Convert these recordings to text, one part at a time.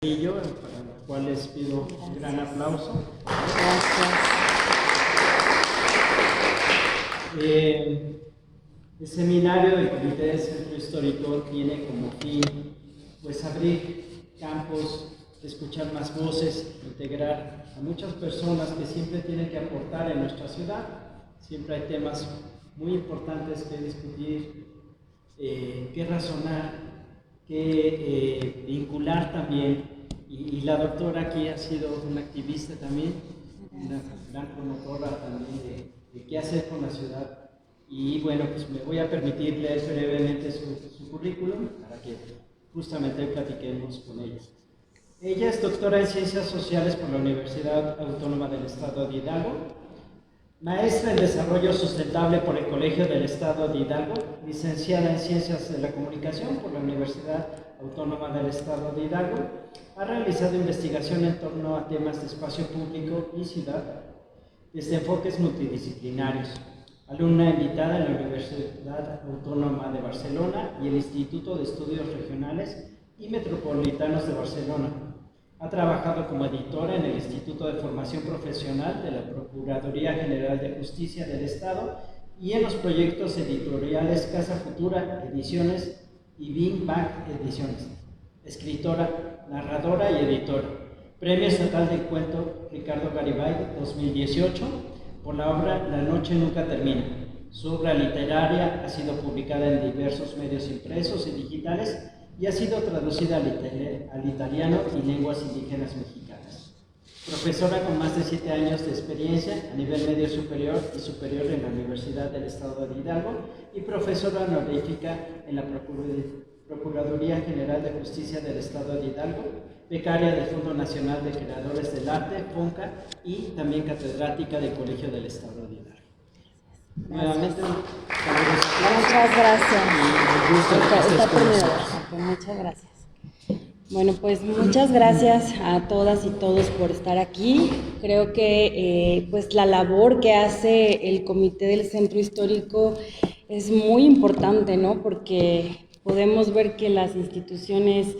Para lo cual les pido un gran aplauso. Gracias. El seminario del Comité del Centro Histórico tiene como fin pues abrir campos, escuchar más voces, integrar a muchas personas que siempre tienen que aportar en nuestra ciudad. Siempre hay temas muy importantes que discutir, que razonar, que vincular también. Y la doctora aquí ha sido una activista también, una gran promotora también de qué hacer con la ciudad. Y bueno, pues me voy a permitir leer brevemente su currículum para que justamente platiquemos con ella. Ella es doctora en Ciencias Sociales por la Universidad Autónoma del Estado de Hidalgo, maestra en Desarrollo Sustentable por el Colegio del Estado de Hidalgo, licenciada en Ciencias de la Comunicación por la Universidad Autónoma del Estado de Hidalgo. Ha realizado investigación en torno a temas de espacio público y ciudad desde enfoques multidisciplinarios. Alumna invitada en la Universidad Autónoma de Barcelona y el Instituto de Estudios Regionales y Metropolitanos de Barcelona. Ha trabajado como editora en el Instituto de Formación Profesional de la Procuraduría General de Justicia del Estado y en los proyectos editoriales Casa Futura Ediciones y Bing Bang Ediciones. Escritora, narradora y editora. Premio Estatal de Cuento Ricardo Garibay 2018 por la obra La Noche Nunca Termina. Su obra literaria ha sido publicada en diversos medios impresos y digitales y ha sido traducida al italiano y lenguas indígenas mexicanas. Profesora con más de 7 años de experiencia a nivel medio superior y superior en la Universidad del Estado de Hidalgo y profesora honorífica en la Procuraduría General de Justicia del Estado de Hidalgo, becaria del Fondo Nacional de Creadores del Arte, FONCA, y también catedrática del Colegio del Estado de Hidalgo. Nuevamente, muchas gracias. Muchas gracias. Bueno, pues muchas gracias a todas y todos por estar aquí. Creo que pues la labor que hace el Comité del Centro Histórico es muy importante, ¿no? Porque podemos ver que las instituciones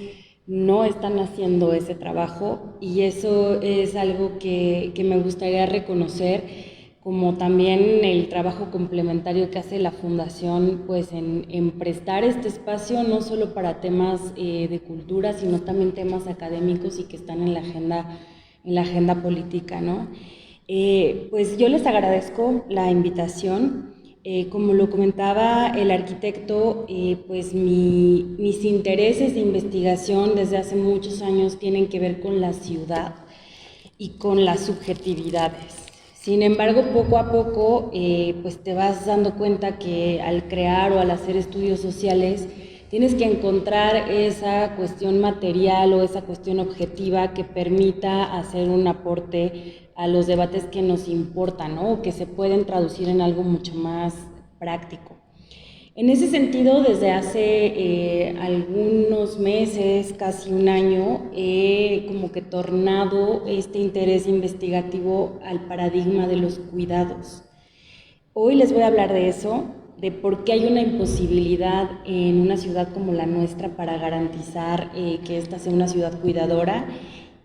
no están haciendo ese trabajo y eso es algo que me gustaría reconocer, como también el trabajo complementario que hace la Fundación pues en prestar este espacio no solo para temas de cultura, sino también temas académicos y que están en la agenda política, ¿no? Pues yo les agradezco la invitación. Como lo comentaba el arquitecto, pues mis intereses de investigación desde hace muchos años tienen que ver con la ciudad y con las subjetividades. Sin embargo, poco a poco, pues te vas dando cuenta que al crear o al hacer estudios sociales, tienes que encontrar esa cuestión material o esa cuestión objetiva que permita hacer un aporte a los debates que nos importan, ¿no? O que se pueden traducir en algo mucho más práctico. En ese sentido, desde hace algunos meses, casi un año, he como que tornado este interés investigativo al paradigma de los cuidados. Hoy les voy a hablar de eso, de por qué hay una imposibilidad en una ciudad como la nuestra para garantizar que esta sea una ciudad cuidadora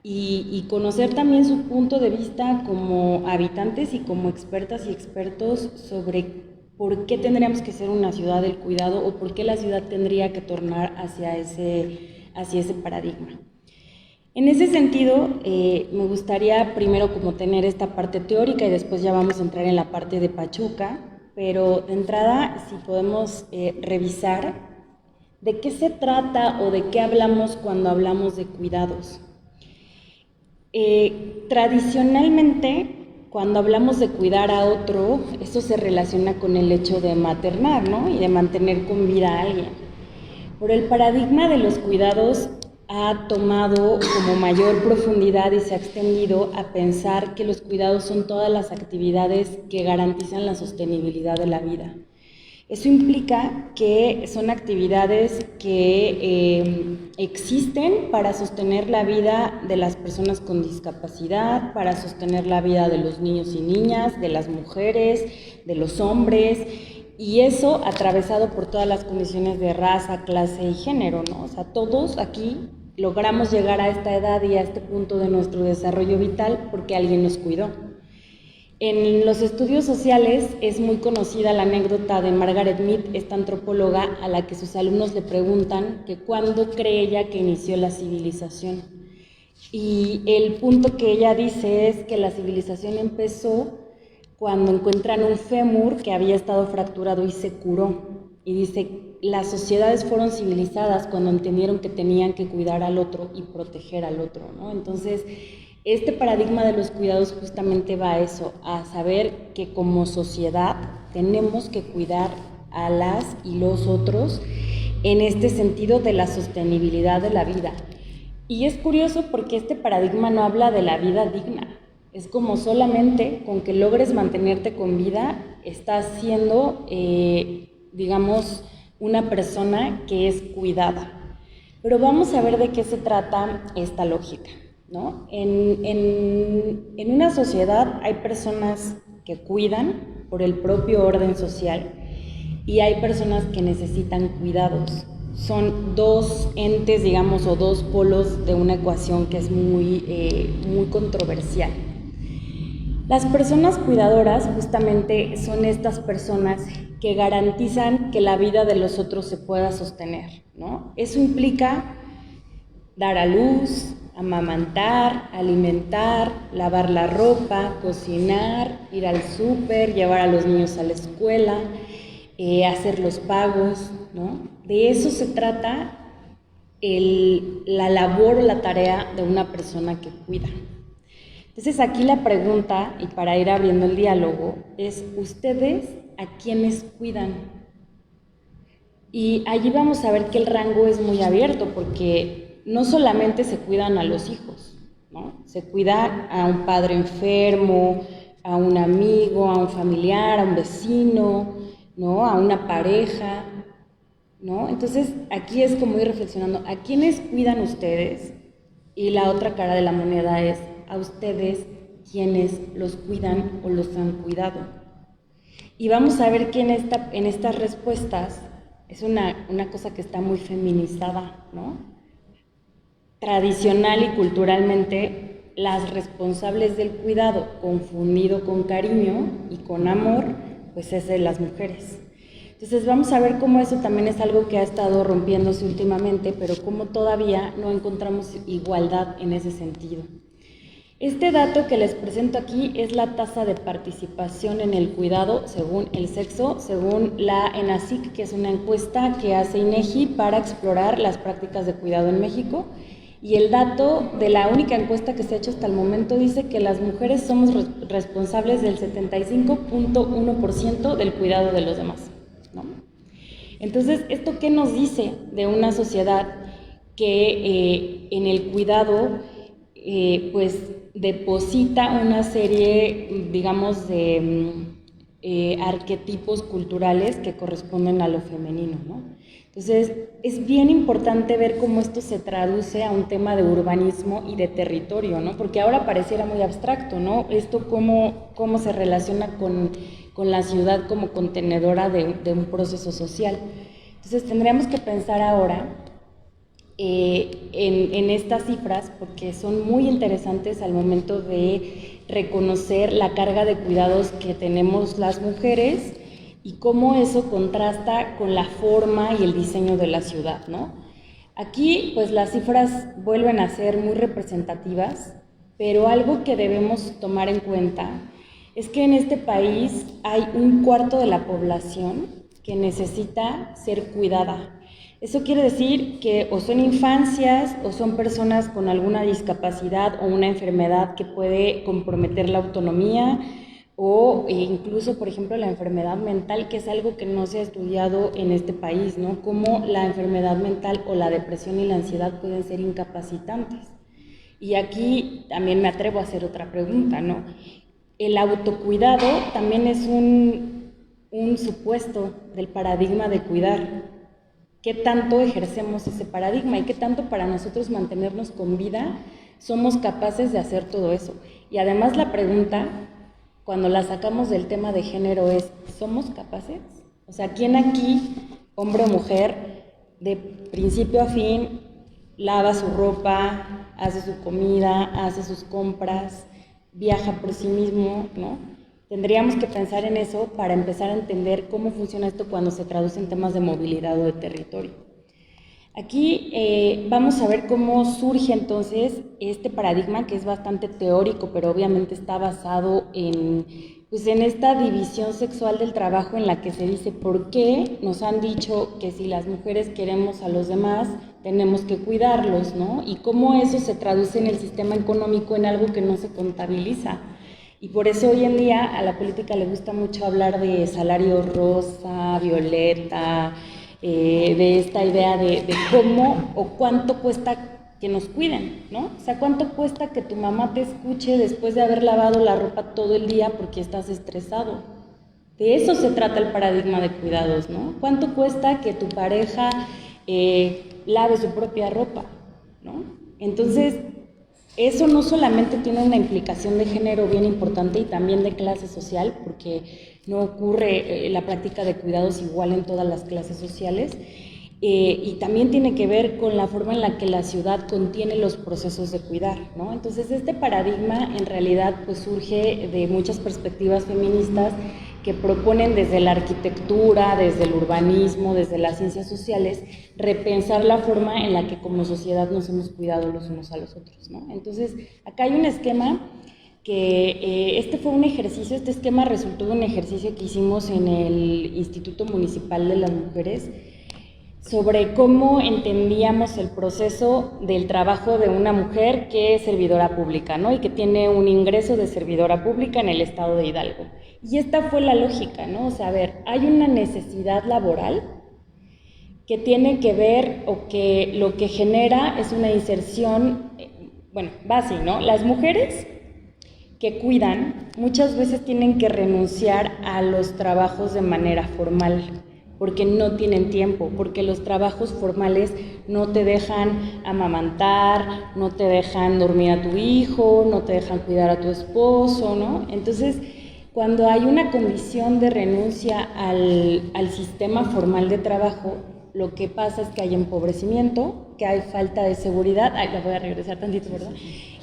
y conocer también su punto de vista como habitantes y como expertas y expertos sobre por qué tendríamos que ser una ciudad del cuidado o por qué la ciudad tendría que tornar hacia ese paradigma. En ese sentido, me gustaría primero como tener esta parte teórica y después ya vamos a entrar en la parte de Pachuca, pero de entrada, si podemos revisar de qué se trata o de qué hablamos cuando hablamos de cuidados. Tradicionalmente, cuando hablamos de cuidar a otro, eso se relaciona con el hecho de maternar, ¿no? Y de mantener con vida a alguien. Pero el paradigma de los cuidados ha tomado como mayor profundidad y se ha extendido a pensar que los cuidados son todas las actividades que garantizan la sostenibilidad de la vida. Eso implica que son actividades que existen para sostener la vida de las personas con discapacidad, para sostener la vida de los niños y niñas, de las mujeres, de los hombres, y eso atravesado por todas las condiciones de raza, clase y género, ¿no? O sea, todos aquí logramos llegar a esta edad y a este punto de nuestro desarrollo vital porque alguien nos cuidó. En los estudios sociales es muy conocida la anécdota de Margaret Mead, esta antropóloga a la que sus alumnos le preguntan que cuándo cree ella que inició la civilización. Y el punto que ella dice es que la civilización empezó cuando encuentran un fémur que había estado fracturado y se curó. Y dice, las sociedades fueron civilizadas cuando entendieron que tenían que cuidar al otro y proteger al otro, ¿no? Entonces, este paradigma de los cuidados justamente va a eso, a saber que como sociedad tenemos que cuidar a las y los otros en este sentido de la sostenibilidad de la vida. Y es curioso porque este paradigma no habla de la vida digna. Es como solamente con que logres mantenerte con vida, estás siendo, digamos, una persona que es cuidada. Pero vamos a ver de qué se trata esta lógica, ¿no? En una sociedad hay personas que cuidan por el propio orden social y hay personas que necesitan cuidados. Son dos entes, digamos, o dos polos de una ecuación que es muy controversial. Las personas cuidadoras justamente son estas personas que garantizan que la vida de los otros se pueda sostener, ¿no? Eso implica dar a luz, amamantar, alimentar, lavar la ropa, cocinar, ir al súper, llevar a los niños a la escuela, hacer los pagos, ¿no? De eso se trata la labor o la tarea de una persona que cuida. Entonces aquí la pregunta, y para ir abriendo el diálogo, es ¿ustedes a quiénes cuidan? Y allí vamos a ver que el rango es muy abierto, porque no solamente se cuidan a los hijos, ¿no? Se cuida a un padre enfermo, a un amigo, a un familiar, a un vecino, ¿no? A una pareja, ¿no? Entonces aquí es como ir reflexionando, ¿a quiénes cuidan ustedes? Y la otra cara de la moneda es a ustedes quienes los cuidan o los han cuidado. Y vamos a ver que en estas respuestas es una cosa que está muy feminizada, ¿no? Tradicional y culturalmente, las responsables del cuidado confundido con cariño y con amor, pues es de las mujeres. Entonces vamos a ver cómo eso también es algo que ha estado rompiéndose últimamente, pero cómo todavía no encontramos igualdad en ese sentido. Este dato que les presento aquí es la tasa de participación en el cuidado según el sexo, según la ENACIC, que es una encuesta que hace INEGI para explorar las prácticas de cuidado en México. Y el dato de la única encuesta que se ha hecho hasta el momento dice que las mujeres somos responsables del 75.1% del cuidado de los demás, ¿no? Entonces, ¿esto qué nos dice de una sociedad que en el cuidado pues deposita una serie, digamos, de arquetipos culturales que corresponden a lo femenino, ¿no? Entonces, es bien importante ver cómo esto se traduce a un tema de urbanismo y de territorio, ¿no? Porque ahora pareciera muy abstracto, ¿no? Esto cómo se relaciona con la ciudad como contenedora de un proceso social. Entonces, tendríamos que pensar ahora en estas cifras, porque son muy interesantes al momento de reconocer la carga de cuidados que tenemos las mujeres y cómo eso contrasta con la forma y el diseño de la ciudad, ¿no? Aquí, pues las cifras vuelven a ser muy representativas, pero algo que debemos tomar en cuenta es que en este país hay un cuarto de la población que necesita ser cuidada. Eso quiere decir que o son infancias o son personas con alguna discapacidad o una enfermedad que puede comprometer la autonomía o incluso, por ejemplo, la enfermedad mental, que es algo que no se ha estudiado en este país, ¿no? Cómo la enfermedad mental o la depresión y la ansiedad pueden ser incapacitantes. Y aquí también me atrevo a hacer otra pregunta, ¿no? El autocuidado también es un supuesto del paradigma de cuidar. ¿Qué tanto ejercemos ese paradigma y qué tanto para nosotros mantenernos con vida somos capaces de hacer todo eso? Y además la pregunta, cuando la sacamos del tema de género, es ¿somos capaces? O sea, ¿quién aquí, hombre o mujer, de principio a fin, lava su ropa, hace su comida, hace sus compras, viaja por sí mismo, ¿no? Tendríamos que pensar en eso para empezar a entender cómo funciona esto cuando se traduce en temas de movilidad o de territorio. Aquí vamos a ver cómo surge entonces este paradigma que es bastante teórico, pero obviamente está basado en esta división sexual del trabajo en la que se dice por qué nos han dicho que si las mujeres queremos a los demás tenemos que cuidarlos, ¿no? Y cómo eso se traduce en el sistema económico en algo que no se contabiliza. Y por eso hoy en día a la política le gusta mucho hablar de salario rosa, violeta, de esta idea de cómo o cuánto cuesta que nos cuiden, ¿no? O sea, cuánto cuesta que tu mamá te escuche después de haber lavado la ropa todo el día porque estás estresado. De eso se trata el paradigma de cuidados, ¿no? ¿Cuánto cuesta que tu pareja lave su propia ropa, ¿no? Entonces, eso no solamente tiene una implicación de género bien importante y también de clase social, porque no ocurre la práctica de cuidados igual en todas las clases sociales, y también tiene que ver con la forma en la que la ciudad contiene los procesos de cuidar, ¿no? Entonces, este paradigma en realidad pues surge de muchas perspectivas feministas que proponen desde la arquitectura, desde el urbanismo, desde las ciencias sociales, repensar la forma en la que como sociedad nos hemos cuidado los unos a los otros, ¿no? Entonces, acá hay un esquema que este esquema resultó de un ejercicio que hicimos en el Instituto Municipal de las Mujeres sobre cómo entendíamos el proceso del trabajo de una mujer que es servidora pública, ¿no? Y que tiene un ingreso de servidora pública en el estado de Hidalgo. Y esta fue la lógica, ¿no? O sea, a ver, hay una necesidad laboral que tiene que ver o que lo que genera es una inserción, va así, ¿no? Las mujeres que cuidan muchas veces tienen que renunciar a los trabajos de manera formal porque no tienen tiempo, porque los trabajos formales no te dejan amamantar, no te dejan dormir a tu hijo, no te dejan cuidar a tu esposo, ¿no? Entonces, cuando hay una condición de renuncia al sistema formal de trabajo, lo que pasa es que hay empobrecimiento, que hay falta de seguridad. La voy a regresar tantito, ¿verdad?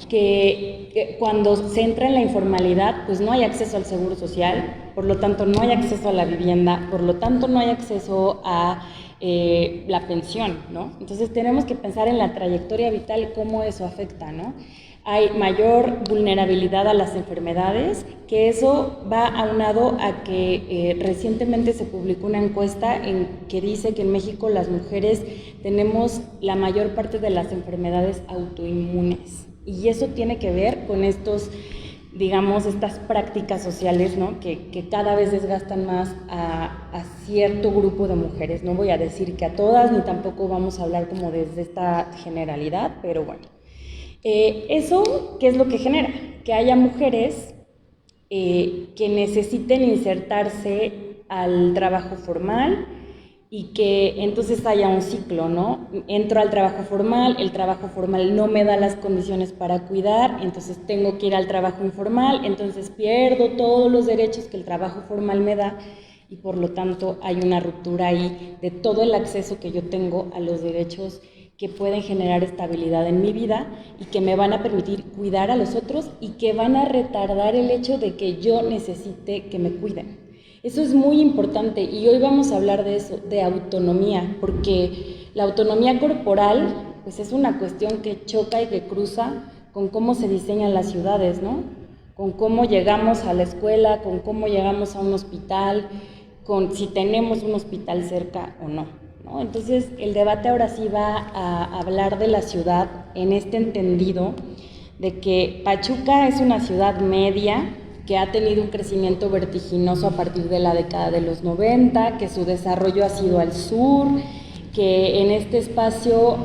Que cuando se entra en la informalidad, pues no hay acceso al seguro social, por lo tanto no hay acceso a la vivienda, por lo tanto no hay acceso a la pensión, ¿no? Entonces tenemos que pensar en la trayectoria vital, cómo eso afecta, ¿no? Hay mayor vulnerabilidad a las enfermedades, que eso va aunado a que recientemente se publicó una encuesta que dice que en México las mujeres tenemos la mayor parte de las enfermedades autoinmunes. Y eso tiene que ver con estas prácticas sociales, ¿no? que cada vez desgastan más a cierto grupo de mujeres. No voy a decir que a todas, ni tampoco vamos a hablar como desde esta generalidad, pero bueno. Eso, ¿qué es lo que genera? Que haya mujeres que necesiten insertarse al trabajo formal y que entonces haya un ciclo, ¿no? Entro al trabajo formal, el trabajo formal no me da las condiciones para cuidar, entonces tengo que ir al trabajo informal, entonces pierdo todos los derechos que el trabajo formal me da y por lo tanto hay una ruptura ahí de todo el acceso que yo tengo a los derechos que pueden generar estabilidad en mi vida y que me van a permitir cuidar a los otros y que van a retardar el hecho de que yo necesite que me cuiden. Eso es muy importante y hoy vamos a hablar de eso, de autonomía, porque la autonomía corporal pues es una cuestión que choca y que cruza con cómo se diseñan las ciudades, ¿no? Con cómo llegamos a la escuela, con cómo llegamos a un hospital, con si tenemos un hospital cerca o no, ¿no? Entonces el debate ahora sí va a hablar de la ciudad en este entendido de que Pachuca es una ciudad media que ha tenido un crecimiento vertiginoso a partir de la década de los 90, que su desarrollo ha sido al sur, que en este espacio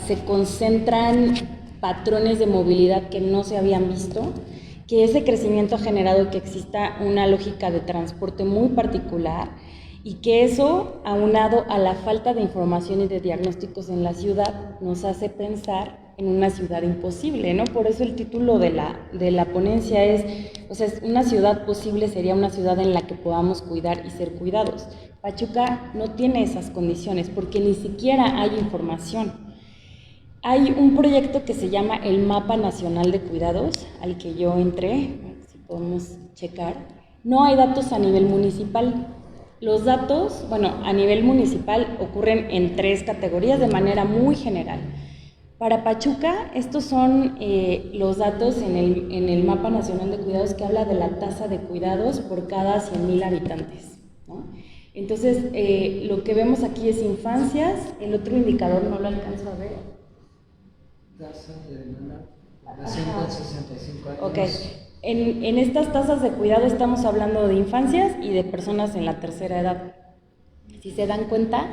se concentran patrones de movilidad que no se habían visto, que ese crecimiento ha generado que exista una lógica de transporte muy particular y que eso, aunado a la falta de información y de diagnósticos en la ciudad, nos hace pensar en una ciudad imposible, ¿no? Por eso el título de la ponencia es una ciudad posible sería una ciudad en la que podamos cuidar y ser cuidados. Pachuca no tiene esas condiciones porque ni siquiera hay información. Hay un proyecto que se llama el Mapa Nacional de Cuidados, al que yo entré, si podemos checar. No hay datos a nivel municipal. Los datos, a nivel municipal ocurren en 3 categorías de manera muy general. Para Pachuca, estos son los datos en el Mapa Nacional de Cuidados que habla de la tasa de cuidados por cada 100,000 habitantes, ¿no? Entonces, lo que vemos aquí es infancias, el otro indicador no lo alcanzo a ver. Tasa de demanda de 165 años. Ok. En estas tasas de cuidado estamos hablando de infancias y de personas en la tercera edad. Si se dan cuenta,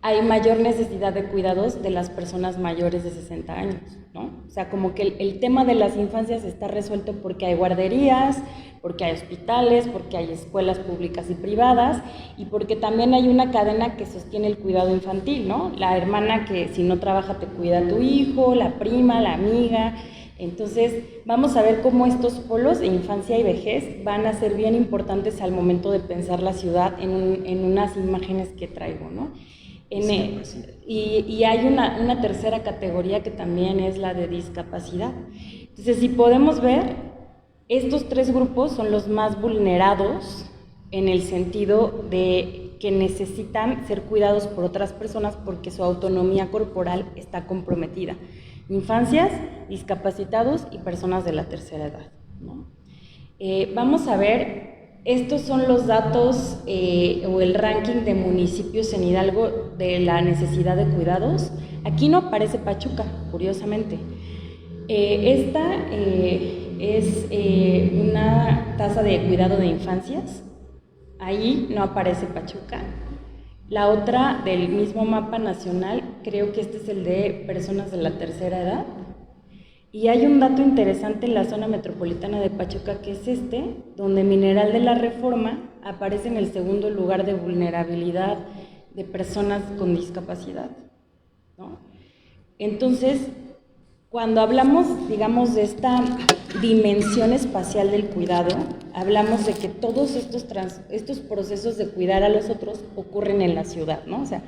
hay mayor necesidad de cuidados de las personas mayores de 60 años, ¿no? O sea, como que el tema de las infancias está resuelto porque hay guarderías, porque hay hospitales, porque hay escuelas públicas y privadas, y porque también hay una cadena que sostiene el cuidado infantil, ¿no? La hermana que si no trabaja te cuida a tu hijo, la prima, la amiga. Entonces, vamos a ver cómo estos polos de infancia y vejez van a ser bien importantes al momento de pensar la ciudad en unas imágenes que traigo, ¿no? Y hay una tercera categoría que también es la de discapacidad. Entonces, si podemos ver, estos 3 grupos son los más vulnerados en el sentido de que necesitan ser cuidados por otras personas porque su autonomía corporal está comprometida. Infancias, discapacitados y personas de la tercera edad, ¿no? Vamos a ver. Estos son los datos o el ranking de municipios en Hidalgo de la necesidad de cuidados. Aquí no aparece Pachuca, curiosamente. Esta es una tasa de cuidado de infancias. Ahí no aparece Pachuca. La otra del mismo mapa nacional, creo que este es el de personas de la tercera edad. Y hay un dato interesante en la zona metropolitana de Pachuca, que es donde Mineral de la Reforma aparece en el segundo lugar de vulnerabilidad de personas con discapacidad, ¿no? Entonces, cuando hablamos, digamos, de esta dimensión espacial del cuidado, hablamos de que todos estos procesos de cuidar a los otros ocurren en la ciudad, ¿no? O sea,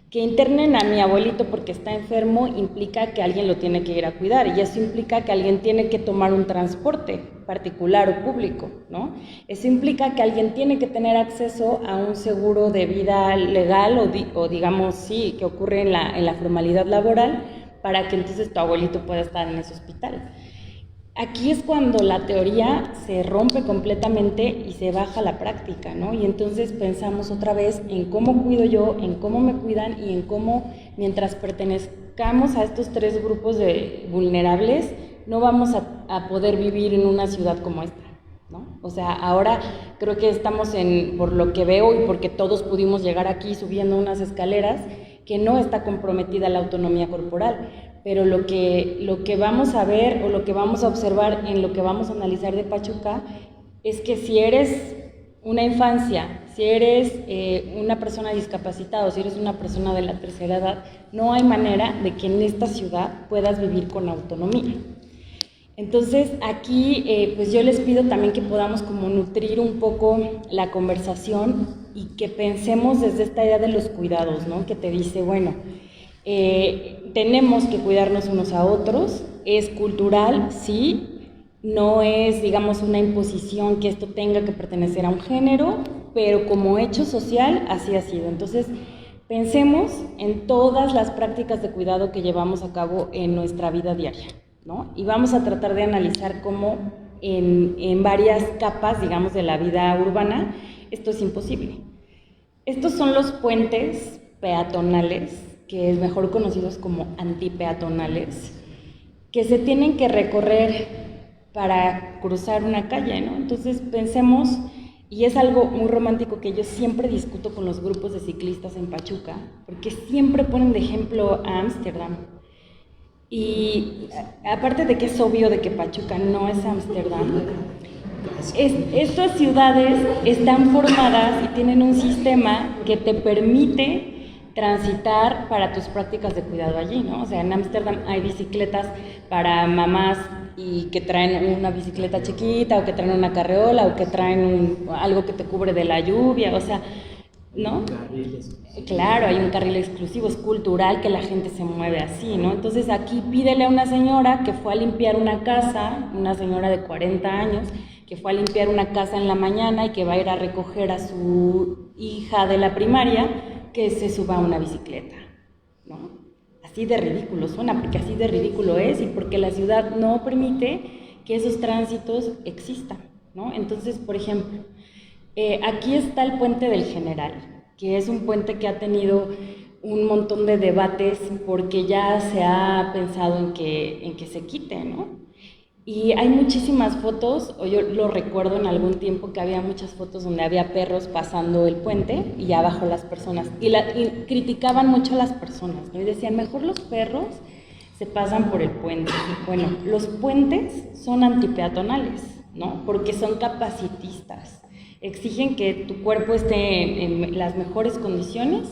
que internen a mi abuelito porque está enfermo implica que alguien lo tiene que ir a cuidar, y eso implica que alguien tiene que tomar un transporte particular o público, ¿no? Eso implica que alguien tiene que tener acceso a un seguro de vida legal o digamos, sí, que ocurre en la formalidad laboral para que entonces tu abuelito pueda estar en ese hospital. Aquí es cuando la teoría se rompe completamente y se baja a la práctica, ¿no? Y entonces pensamos otra vez en cómo cuido yo, en cómo me cuidan y en cómo, mientras pertenezcamos a estos 3 grupos de vulnerables, no vamos a poder vivir en una ciudad como esta, ¿no? O sea, ahora creo que estamos por lo que veo y porque todos pudimos llegar aquí subiendo unas escaleras, que no está comprometida la autonomía corporal. Pero lo que vamos a ver o lo que vamos a observar en lo que vamos a analizar de Pachuca es que si eres una infancia, si eres una persona discapacitada o si eres una persona de la tercera edad, no hay manera de que en esta ciudad puedas vivir con autonomía. Entonces aquí pues yo les pido también que podamos como nutrir un poco la conversación y que pensemos desde esta idea de los cuidados, ¿no? Que te dice, bueno, tenemos que cuidarnos unos a otros, es cultural, sí, no es, digamos, una imposición que esto tenga que pertenecer a un género, pero como hecho social así ha sido. Entonces, pensemos en todas las prácticas de cuidado que llevamos a cabo en nuestra vida diaria, ¿no? Y vamos a tratar de analizar cómo en varias capas, digamos, de la vida urbana, esto es imposible. Estos son los puentes peatonales, que es mejor conocidos como antipeatonales, que se tienen que recorrer para cruzar una calle, ¿no? Entonces pensemos, y es algo muy romántico que yo siempre discuto con los grupos de ciclistas en Pachuca, porque siempre ponen de ejemplo a Ámsterdam. Y aparte de que es obvio de que Pachuca no es Ámsterdam, estas ciudades están formadas y tienen un sistema que te permite transitar para tus prácticas de cuidado allí, ¿no? O sea, en Ámsterdam hay bicicletas para mamás y que traen una bicicleta chiquita o que traen una carreola o que traen algo que te cubre de la lluvia, o sea, ¿no? Un carril exclusivo. Claro, hay un carril exclusivo, es cultural que la gente se mueve así, ¿no? Entonces aquí pídele a una señora que fue a limpiar una casa, una señora de 40 años, que fue a limpiar una casa en la mañana y que va a ir a recoger a su hija de la primaria, que se suba a una bicicleta, ¿no? Así de ridículo suena, porque así de ridículo es y porque la ciudad no permite que esos tránsitos existan, ¿no? Entonces, por ejemplo, aquí está el Puente del General, que es un puente que ha tenido un montón de debates porque ya se ha pensado en que se quite, ¿no? Y hay muchísimas fotos, o yo lo recuerdo en algún tiempo que había muchas fotos donde había perros pasando el puente y abajo las personas, y criticaban mucho a las personas, ¿no? Y decían, mejor los perros se pasan por el puente. Bueno, los puentes son antipeatonales, ¿no? Porque son capacitistas. Exigen que tu cuerpo esté en las mejores condiciones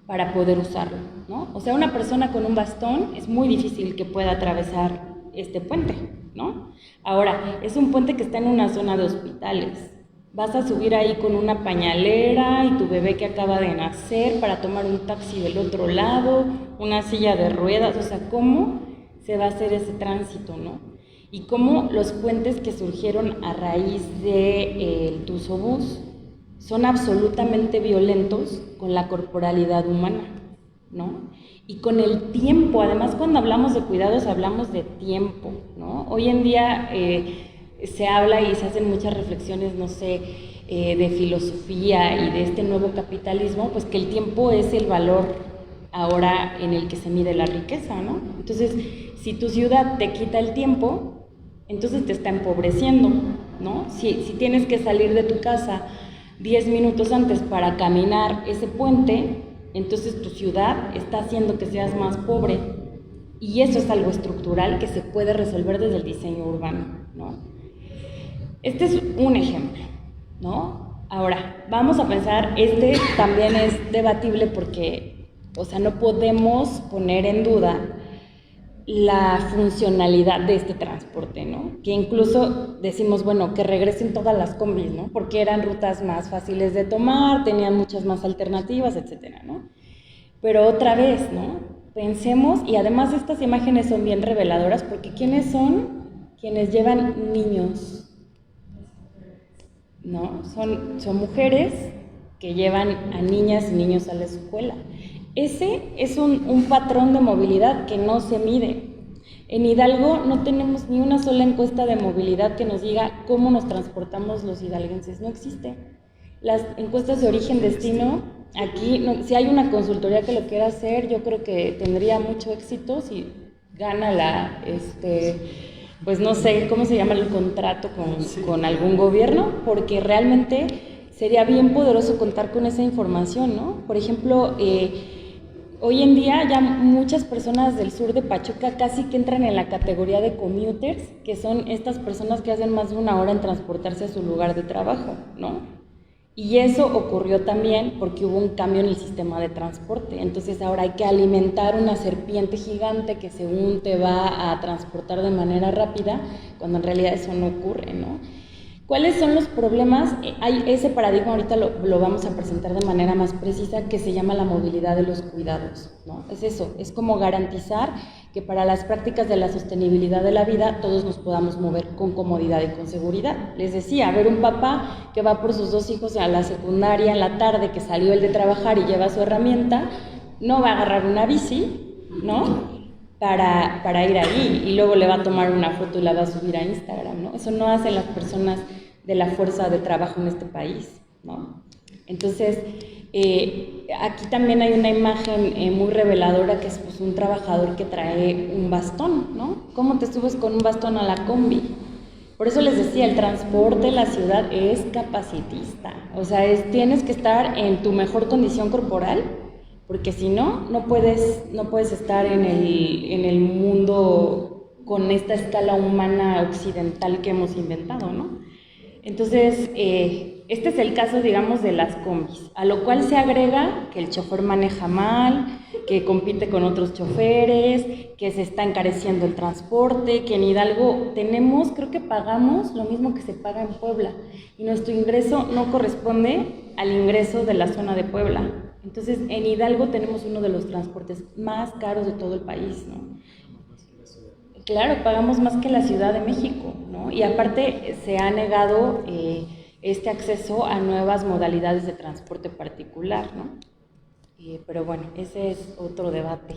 para poder usarlo, ¿no? O sea, una persona con un bastón es muy difícil que pueda atravesar este puente, ¿no? Ahora, es un puente que está en una zona de hospitales. Vas a subir ahí con una pañalera y tu bebé que acaba de nacer para tomar un taxi del otro lado, una silla de ruedas, o sea, ¿cómo se va a hacer ese tránsito, no? Y cómo los puentes que surgieron a raíz del Tusobús son absolutamente violentos con la corporalidad humana, ¿no? Y con el tiempo, además cuando hablamos de cuidados hablamos de tiempo, ¿no? Hoy en día se habla y se hacen muchas reflexiones, no sé, de filosofía y de este nuevo capitalismo, pues que el tiempo es el valor ahora en el que se mide la riqueza, ¿no? Entonces, si tu ciudad te quita el tiempo, entonces te está empobreciendo, ¿no? Si tienes que salir de tu casa 10 minutos antes para caminar ese puente, entonces tu ciudad está haciendo que seas más pobre, y eso es algo estructural que se puede resolver desde el diseño urbano, ¿no? Este es un ejemplo, ¿no? Ahora, vamos a pensar, también es debatible porque, o sea, no podemos poner en duda la funcionalidad de este transporte, ¿no? Que incluso decimos, bueno, que regresen todas las combis, ¿no? Porque eran rutas más fáciles de tomar, tenían muchas más alternativas, etcétera, ¿no? Pero otra vez, ¿no? Pensemos, y además estas imágenes son bien reveladoras, porque ¿quiénes son? Quienes llevan niños, ¿no? Son mujeres que llevan a niñas y niños a la escuela. Ese es un patrón de movilidad que no se mide. En Hidalgo no tenemos ni una sola encuesta de movilidad que nos diga cómo nos transportamos los hidalguenses. No existe. Las encuestas de origen-destino, aquí, no, si hay una consultoría que lo quiera hacer, yo creo que tendría mucho éxito si gana pues no sé, ¿cómo se llama el contrato con algún gobierno? Porque realmente sería bien poderoso contar con esa información, ¿no? Por ejemplo, hoy en día ya muchas personas del sur de Pachuca casi que entran en la categoría de commuters, que son estas personas que hacen más de una hora en transportarse a su lugar de trabajo, ¿no? Y eso ocurrió también porque hubo un cambio en el sistema de transporte. Entonces ahora hay que alimentar una serpiente gigante que según te va a transportar de manera rápida, cuando en realidad eso no ocurre, ¿no? ¿Cuáles son los problemas? Hay ese paradigma, ahorita lo vamos a presentar de manera más precisa, que se llama la movilidad de los cuidados, ¿no? Es eso, es como garantizar que para las prácticas de la sostenibilidad de la vida todos nos podamos mover con comodidad y con seguridad. Les decía, ver un papá que va por sus 2 hijos a la secundaria en la tarde, que salió él de trabajar y lleva su herramienta, no va a agarrar una bici, ¿no? Para ir ahí, y luego le va a tomar una foto y la va a subir a Instagram, ¿no? Eso no hacen las personas de la fuerza de trabajo en este país, ¿no? Entonces, aquí también hay una imagen muy reveladora que es pues, un trabajador que trae un bastón, ¿no? ¿Cómo te subes con un bastón a la combi? Por eso les decía, el transporte en la ciudad es capacitista, o sea, tienes que estar en tu mejor condición corporal, porque si no puedes estar en el mundo con esta escala humana occidental que hemos inventado, ¿no? Entonces, este es el caso, digamos, de las combis, a lo cual se agrega que el chofer maneja mal, que compite con otros choferes, que se está encareciendo el transporte, que en Hidalgo tenemos, creo que pagamos lo mismo que se paga en Puebla, y nuestro ingreso no corresponde al ingreso de la zona de Puebla. Entonces, en Hidalgo tenemos uno de los transportes más caros de todo el país, ¿no? Claro, pagamos más que la Ciudad de México, ¿no? Y aparte se ha negado este acceso a nuevas modalidades de transporte particular, ¿no? Pero bueno, ese es otro debate.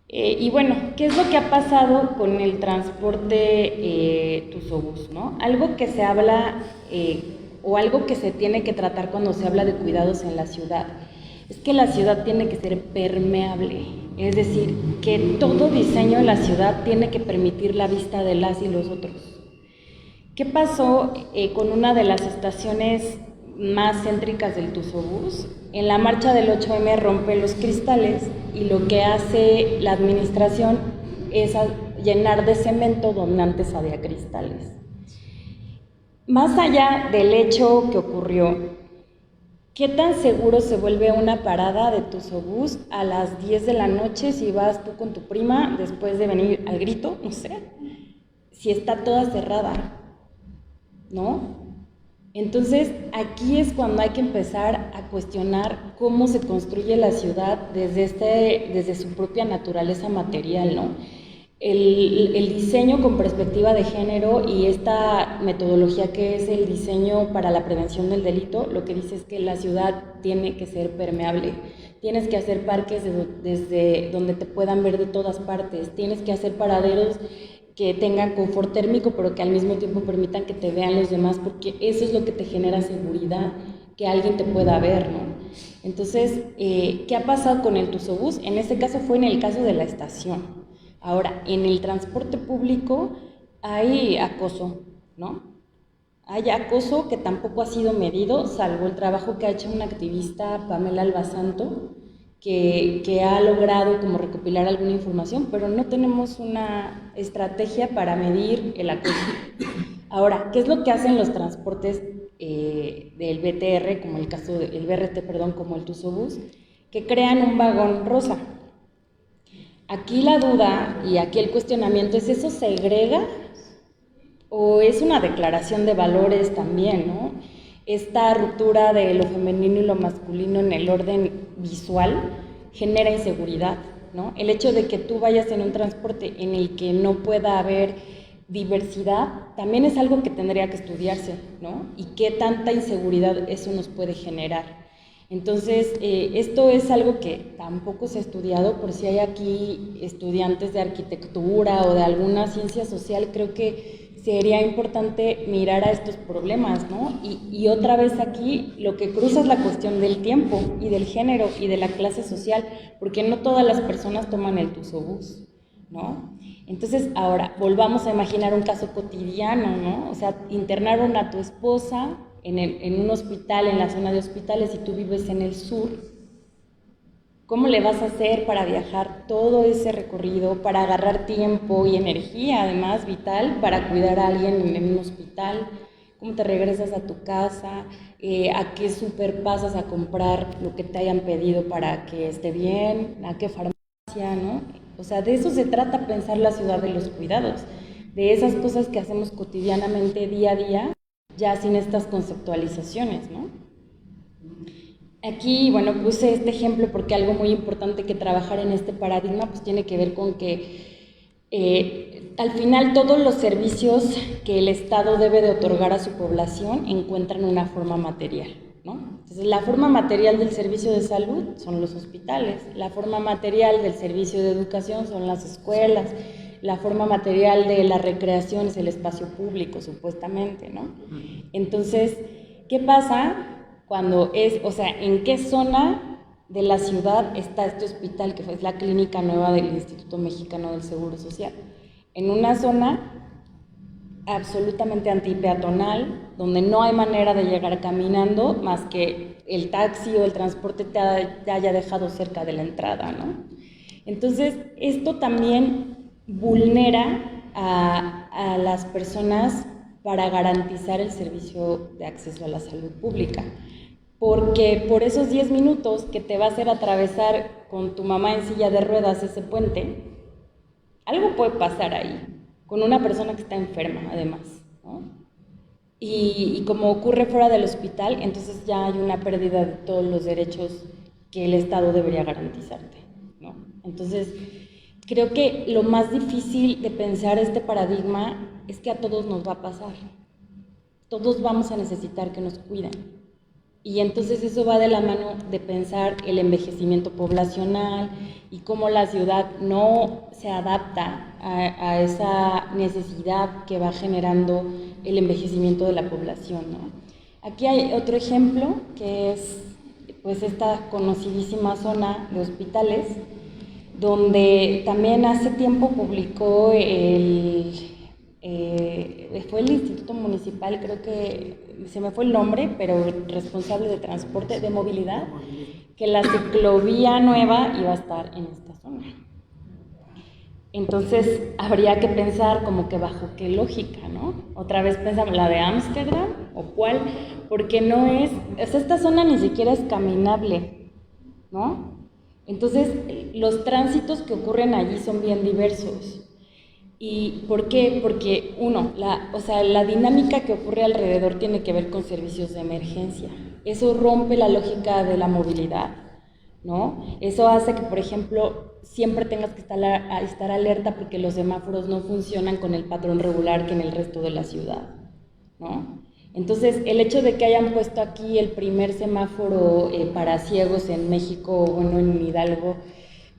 Y bueno, ¿qué es lo que ha pasado con el transporte Tusobús, ¿no? Algo que se habla o algo que se tiene que tratar cuando se habla de cuidados en la ciudad es que la ciudad tiene que ser permeable, es decir, que todo diseño de la ciudad tiene que permitir la vista de las y los otros. ¿Qué pasó con una de las estaciones más céntricas del Tusobús? En la marcha del 8M rompe los cristales y lo que hace la administración es llenar de cemento donde antes había cristales. Más allá del hecho que ocurrió, ¿qué tan seguro se vuelve una parada de Tusobús a las 10 de la noche si vas tú con tu prima después de venir al grito? No sé, si está toda cerrada, ¿no? Entonces, aquí es cuando hay que empezar a cuestionar cómo se construye la ciudad desde su propia naturaleza material, ¿no? El diseño con perspectiva de género y esta metodología que es el diseño para la prevención del delito, lo que dice es que la ciudad tiene que ser permeable. Tienes que hacer parques desde donde te puedan ver de todas partes, tienes que hacer paraderos que tengan confort térmico, pero que al mismo tiempo permitan que te vean los demás, porque eso es lo que te genera seguridad, que alguien te pueda ver, ¿no? Entonces, ¿qué ha pasado con el Tusobús? En este caso fue en el caso de la estación. Ahora, en el transporte público hay acoso, ¿no? Hay acoso que tampoco ha sido medido, salvo el trabajo que ha hecho una activista, Pamela Albasanto, que ha logrado como recopilar alguna información, pero no tenemos una estrategia para medir el acoso. Ahora, ¿qué es lo que hacen los transportes del BTR, como el caso del BRT, perdón, como el Tusobús? Que crean un vagón rosa. Aquí la duda y aquí el cuestionamiento es: ¿eso segrega o es una declaración de valores también, ¿no? Esta ruptura de lo femenino y lo masculino en el orden visual genera inseguridad, ¿no? El hecho de que tú vayas en un transporte en el que no pueda haber diversidad también es algo que tendría que estudiarse, ¿no? Y qué tanta inseguridad eso nos puede generar. Entonces, esto es algo que tampoco se ha estudiado. Por si hay aquí estudiantes de arquitectura o de alguna ciencia social, creo que sería importante mirar a estos problemas, ¿no? Y otra vez aquí lo que cruza es la cuestión del tiempo y del género y de la clase social, porque no todas las personas toman el Tusobús, ¿no? Entonces, ahora, volvamos a imaginar un caso cotidiano, ¿no? O sea, internaron a tu esposa en un hospital, en la zona de hospitales, y tú vives en el sur. ¿Cómo le vas a hacer para viajar todo ese recorrido, para agarrar tiempo y energía, además vital, para cuidar a alguien en un hospital? ¿Cómo te regresas a tu casa? ¿A qué súper pasas a comprar lo que te hayan pedido para que esté bien? ¿A qué farmacia, no? O sea, de eso se trata pensar la ciudad de los cuidados, de esas cosas que hacemos cotidianamente, día a día, ya sin estas conceptualizaciones, ¿no? Aquí, bueno, puse este ejemplo porque algo muy importante que trabajar en este paradigma pues tiene que ver con que al final todos los servicios que el Estado debe de otorgar a su población encuentran una forma material, ¿no? Entonces, la forma material del servicio de salud son los hospitales, la forma material del servicio de educación son las escuelas, la forma material de la recreación es el espacio público, supuestamente, ¿no? Entonces, ¿qué pasa cuando o sea, en qué zona de la ciudad está este hospital, que es la clínica nueva del Instituto Mexicano del Seguro Social? En una zona absolutamente antipeatonal, donde no hay manera de llegar caminando más que el taxi o el transporte te haya dejado cerca de la entrada, ¿no? Entonces, esto también vulnera a las personas para garantizar el servicio de acceso a la salud pública. Porque por esos 10 minutos que te va a hacer atravesar con tu mamá en silla de ruedas ese puente, algo puede pasar ahí, con una persona que está enferma además, ¿no? Y como ocurre fuera del hospital, entonces ya hay una pérdida de todos los derechos que el Estado debería garantizarte, ¿no? Entonces, creo que lo más difícil de pensar este paradigma es que a todos nos va a pasar. Todos vamos a necesitar que nos cuiden. Y entonces eso va de la mano de pensar el envejecimiento poblacional y cómo la ciudad no se adapta a esa necesidad que va generando el envejecimiento de la población, ¿no? Aquí hay otro ejemplo que es pues esta conocidísima zona de hospitales, donde también hace tiempo publicó fue el Instituto Municipal, creo que se me fue el nombre, pero responsable de transporte, de movilidad, que la ciclovía nueva iba a estar en esta zona. Entonces, habría que pensar como que bajo qué lógica, ¿no? Otra vez pensamos, ¿la de Ámsterdam o cuál? Porque no es, o sea, esta zona ni siquiera es caminable, ¿no? Entonces, los tránsitos que ocurren allí son bien diversos. ¿Y por qué? Porque, uno, la dinámica que ocurre alrededor tiene que ver con servicios de emergencia. Eso rompe la lógica de la movilidad, ¿no? Eso hace que, por ejemplo, siempre tengas que estar alerta porque los semáforos no funcionan con el patrón regular que en el resto de la ciudad, ¿no? Entonces, el hecho de que hayan puesto aquí el primer semáforo para ciegos en México, bueno, en Hidalgo,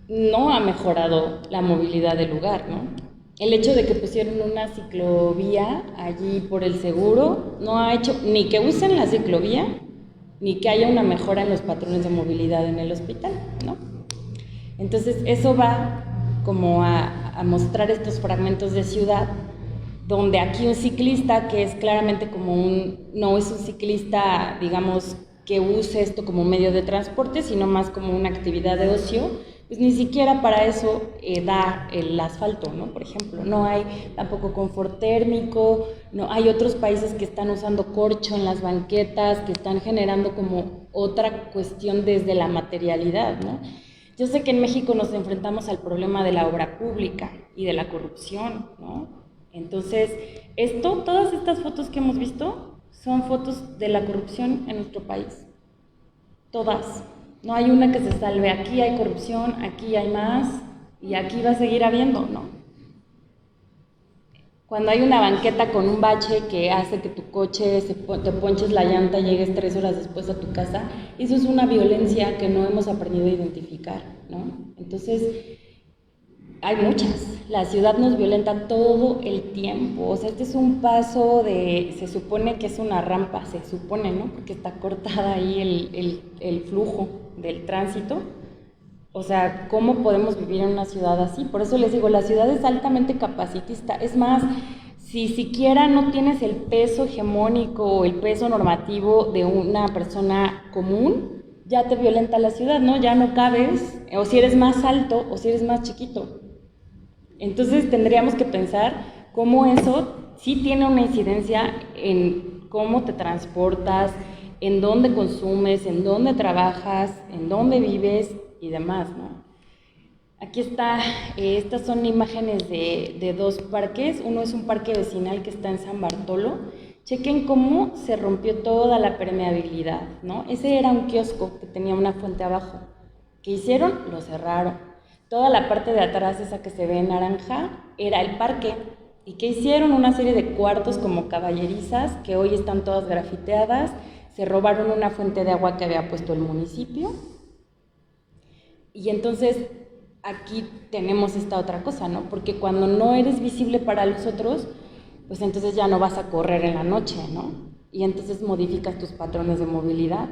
no ha mejorado la movilidad del lugar, ¿no? El hecho de que pusieron una ciclovía allí por el seguro no ha hecho ni que usen la ciclovía, ni que haya una mejora en los patrones de movilidad en el hospital, ¿no? Entonces, eso va como a mostrar estos fragmentos de ciudad, donde aquí un ciclista, que es claramente como no es un ciclista, digamos, que use esto como medio de transporte, sino más como una actividad de ocio, pues ni siquiera para eso da el asfalto, ¿no? Por ejemplo, no hay tampoco confort térmico, no hay otros países que están usando corcho en las banquetas, que están generando como otra cuestión desde la materialidad, ¿no? Yo sé que en México nos enfrentamos al problema de la obra pública y de la corrupción, ¿no? Entonces, todas estas fotos que hemos visto son fotos de la corrupción en nuestro país, todas. No hay una que se salve, aquí hay corrupción, aquí hay más y aquí va a seguir habiendo, ¿no? Cuando hay una banqueta con un bache que hace que tu coche te ponches la llanta y llegues 3 horas después a tu casa, eso es una violencia que no hemos aprendido a identificar, ¿no? Entonces, hay muchas. La ciudad nos violenta todo el tiempo. O sea, este es un paso se supone que es una rampa, se supone, ¿no? Porque está cortada ahí el flujo del tránsito. O sea, ¿cómo podemos vivir en una ciudad así? Por eso les digo, la ciudad es altamente capacitista. Es más, si siquiera no tienes el peso hegemónico o el peso normativo de una persona común, ya te violenta la ciudad, ¿no? Ya no cabes, o si eres más alto o si eres más chiquito. Entonces tendríamos que pensar cómo eso sí tiene una incidencia en cómo te transportas, en dónde consumes, en dónde trabajas, en dónde vives y demás, ¿no? Aquí está, estas son imágenes de 2 parques. Uno es un parque vecinal que está en San Bartolo. Chequen cómo se rompió toda la permeabilidad, ¿no? Ese era un kiosco que tenía una fuente abajo. ¿Qué hicieron? Lo cerraron. Toda la parte de atrás, esa que se ve en naranja, era el parque. ¿Y qué hicieron? Una serie de cuartos como caballerizas que hoy están todas grafiteadas. Se robaron una fuente de agua que había puesto el municipio. Y entonces aquí tenemos esta otra cosa, ¿no? Porque cuando no eres visible para los otros, pues entonces ya no vas a correr en la noche, ¿no? Y entonces modificas tus patrones de movilidad.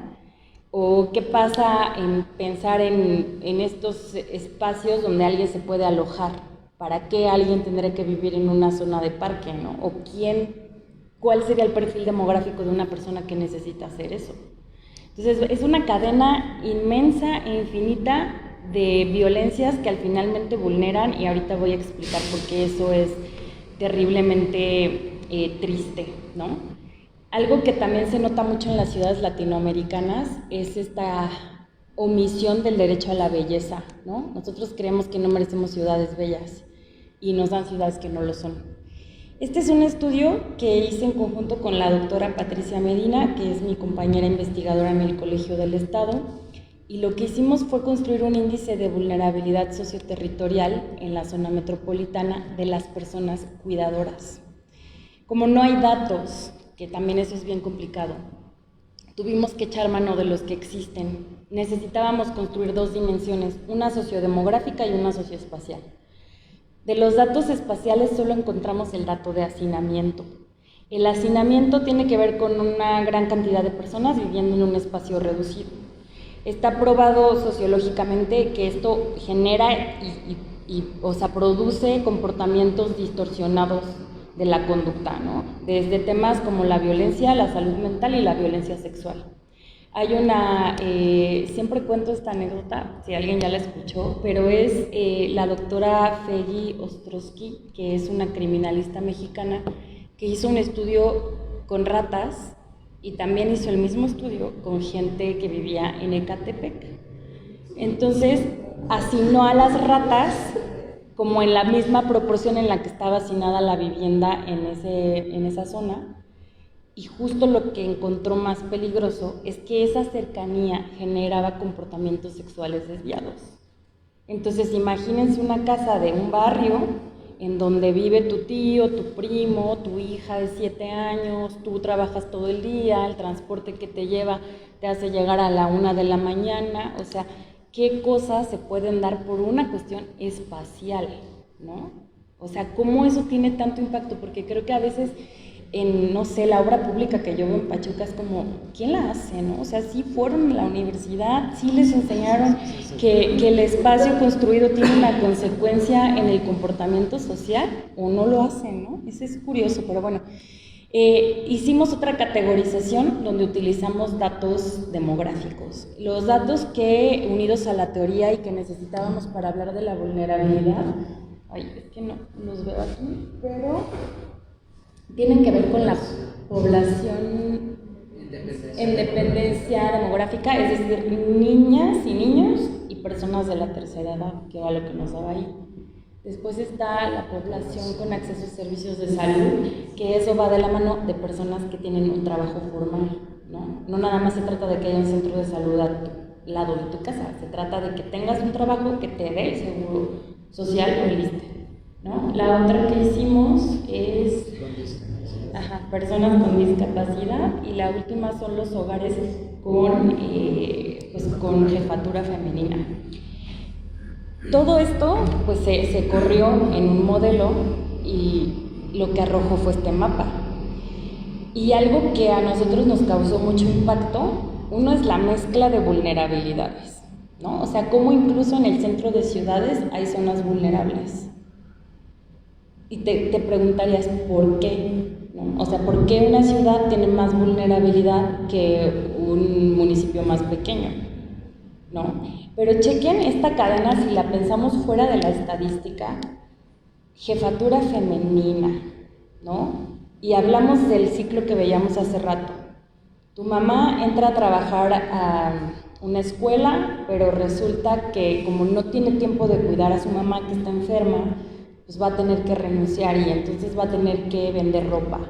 ¿O qué pasa en pensar en estos espacios donde alguien se puede alojar? ¿Para qué alguien tendría que vivir en una zona de parque, ¿no? ¿O cuál sería el perfil demográfico de una persona que necesita hacer eso? Entonces, es una cadena inmensa e infinita de violencias que al finalmente vulneran, y ahorita voy a explicar por qué eso es terriblemente triste, ¿no? Algo que también se nota mucho en las ciudades latinoamericanas es esta omisión del derecho a la belleza, ¿no? Nosotros creemos que no merecemos ciudades bellas y nos dan ciudades que no lo son. Este es un estudio que hice en conjunto con la doctora Patricia Medina, que es mi compañera investigadora en el Colegio del Estado, y lo que hicimos fue construir un índice de vulnerabilidad socioterritorial en la zona metropolitana de las personas cuidadoras. Como no hay datos, que también eso es bien complicado, tuvimos que echar mano de los que existen. Necesitábamos construir dos dimensiones, una sociodemográfica y una socioespacial. De los datos espaciales solo encontramos el dato de hacinamiento. El hacinamiento tiene que ver con una gran cantidad de personas viviendo en un espacio reducido. Está probado sociológicamente que esto genera produce comportamientos distorsionados de la conducta, ¿no? Desde temas como la violencia, la salud mental y la violencia sexual. Hay siempre cuento esta anécdota, si alguien ya la escuchó, pero es la doctora Feggy Ostrowski, que es una criminalista mexicana, que hizo un estudio con ratas y también hizo el mismo estudio con gente que vivía en Ecatepec. Entonces, asignó a las ratas como en la misma proporción en la que estaba asignada la vivienda en esa zona. Y justo lo que encontró más peligroso es que esa cercanía generaba comportamientos sexuales desviados. Entonces, imagínense una casa de un barrio en donde vive tu tío, tu primo, tu hija de 7 años, tú trabajas todo el día, el transporte que te lleva te hace llegar a la 1 de la mañana, o sea, ¿qué cosas se pueden dar por una cuestión espacial, ¿no? O sea, ¿cómo eso tiene tanto impacto? Porque creo que a veces no sé, la obra pública que yo veo en Pachuca es como, ¿quién la hace, no? O sea, sí fueron a la universidad, sí les enseñaron que el espacio construido tiene una consecuencia en el comportamiento social, o no lo hacen, ¿no? Eso es curioso, pero bueno. Hicimos otra categorización donde utilizamos datos demográficos. Los datos que, unidos a la teoría y que necesitábamos para hablar de la vulnerabilidad, es que no los veo aquí, pero tienen que ver con la población en dependencia demográfica, es decir, niñas y niños y personas de la tercera edad, que era lo que nos daba ahí. Después está la población con acceso a servicios de salud, que eso va de la mano de personas que tienen un trabajo formal, ¿no? No nada más se trata de que haya un centro de salud a tu lado de tu casa, se trata de que tengas un trabajo que te dé el seguro social o el ISSSTE, ¿no? La otra que hicimos es personas con discapacidad, y la última son los hogares con jefatura femenina. Todo esto pues se corrió en un modelo y lo que arrojó fue este mapa. Y algo que a nosotros nos causó mucho impacto, uno es la mezcla de vulnerabilidades, ¿no? O sea, cómo incluso en el centro de ciudades hay zonas vulnerables. Y te preguntarías, ¿por qué? ¿No? O sea, ¿por qué una ciudad tiene más vulnerabilidad que un municipio más pequeño? ¿No? Pero chequen esta cadena, si la pensamos fuera de la estadística, jefatura femenina, ¿no? Y hablamos del ciclo que veíamos hace rato. Tu mamá entra a trabajar a una escuela, pero resulta que como no tiene tiempo de cuidar a su mamá que está enferma, pues va a tener que renunciar y entonces va a tener que vender ropa.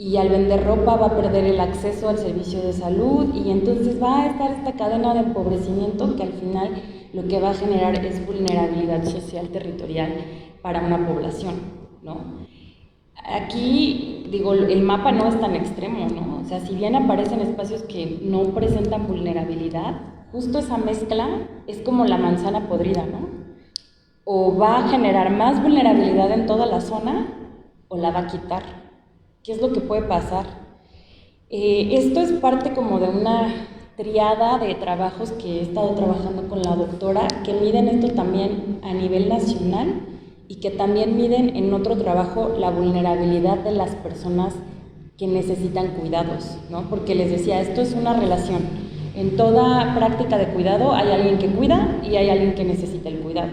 Y al vender ropa va a perder el acceso al servicio de salud y entonces va a estar esta cadena de empobrecimiento que al final lo que va a generar es vulnerabilidad social territorial para una población, ¿no? Aquí, digo, el mapa no es tan extremo, ¿no? O sea, si bien aparecen espacios que no presentan vulnerabilidad, justo esa mezcla es como la manzana podrida, ¿no? O va a generar más vulnerabilidad en toda la zona o la va a quitar. ¿Qué es lo que puede pasar? Esto es parte como de una triada de trabajos que he estado trabajando con la doctora, que miden esto también a nivel nacional y que también miden en otro trabajo la vulnerabilidad de las personas que necesitan cuidados, ¿no? Porque les decía, esto es una relación. En toda práctica de cuidado hay alguien que cuida y hay alguien que necesita el cuidado.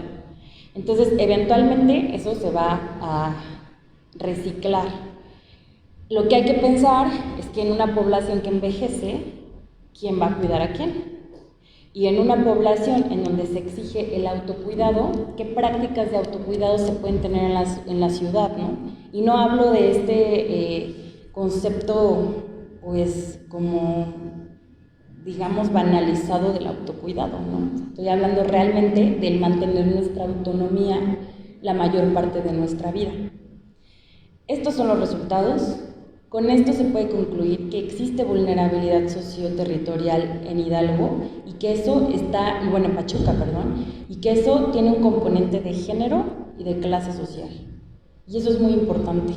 Entonces, eventualmente eso se va a reciclar. Lo que hay que pensar es que en una población que envejece, ¿quién va a cuidar a quién? Y en una población en donde se exige el autocuidado, ¿qué prácticas de autocuidado se pueden tener en la ciudad, ¿no? Y no hablo de este concepto, pues, como, digamos, banalizado del autocuidado, ¿no? Estoy hablando realmente del mantener nuestra autonomía la mayor parte de nuestra vida. Estos son los resultados. Con esto se puede concluir que existe vulnerabilidad socioterritorial en Hidalgo y que eso está, y bueno, Pachuca, perdón, y que eso tiene un componente de género y de clase social. Y eso es muy importante,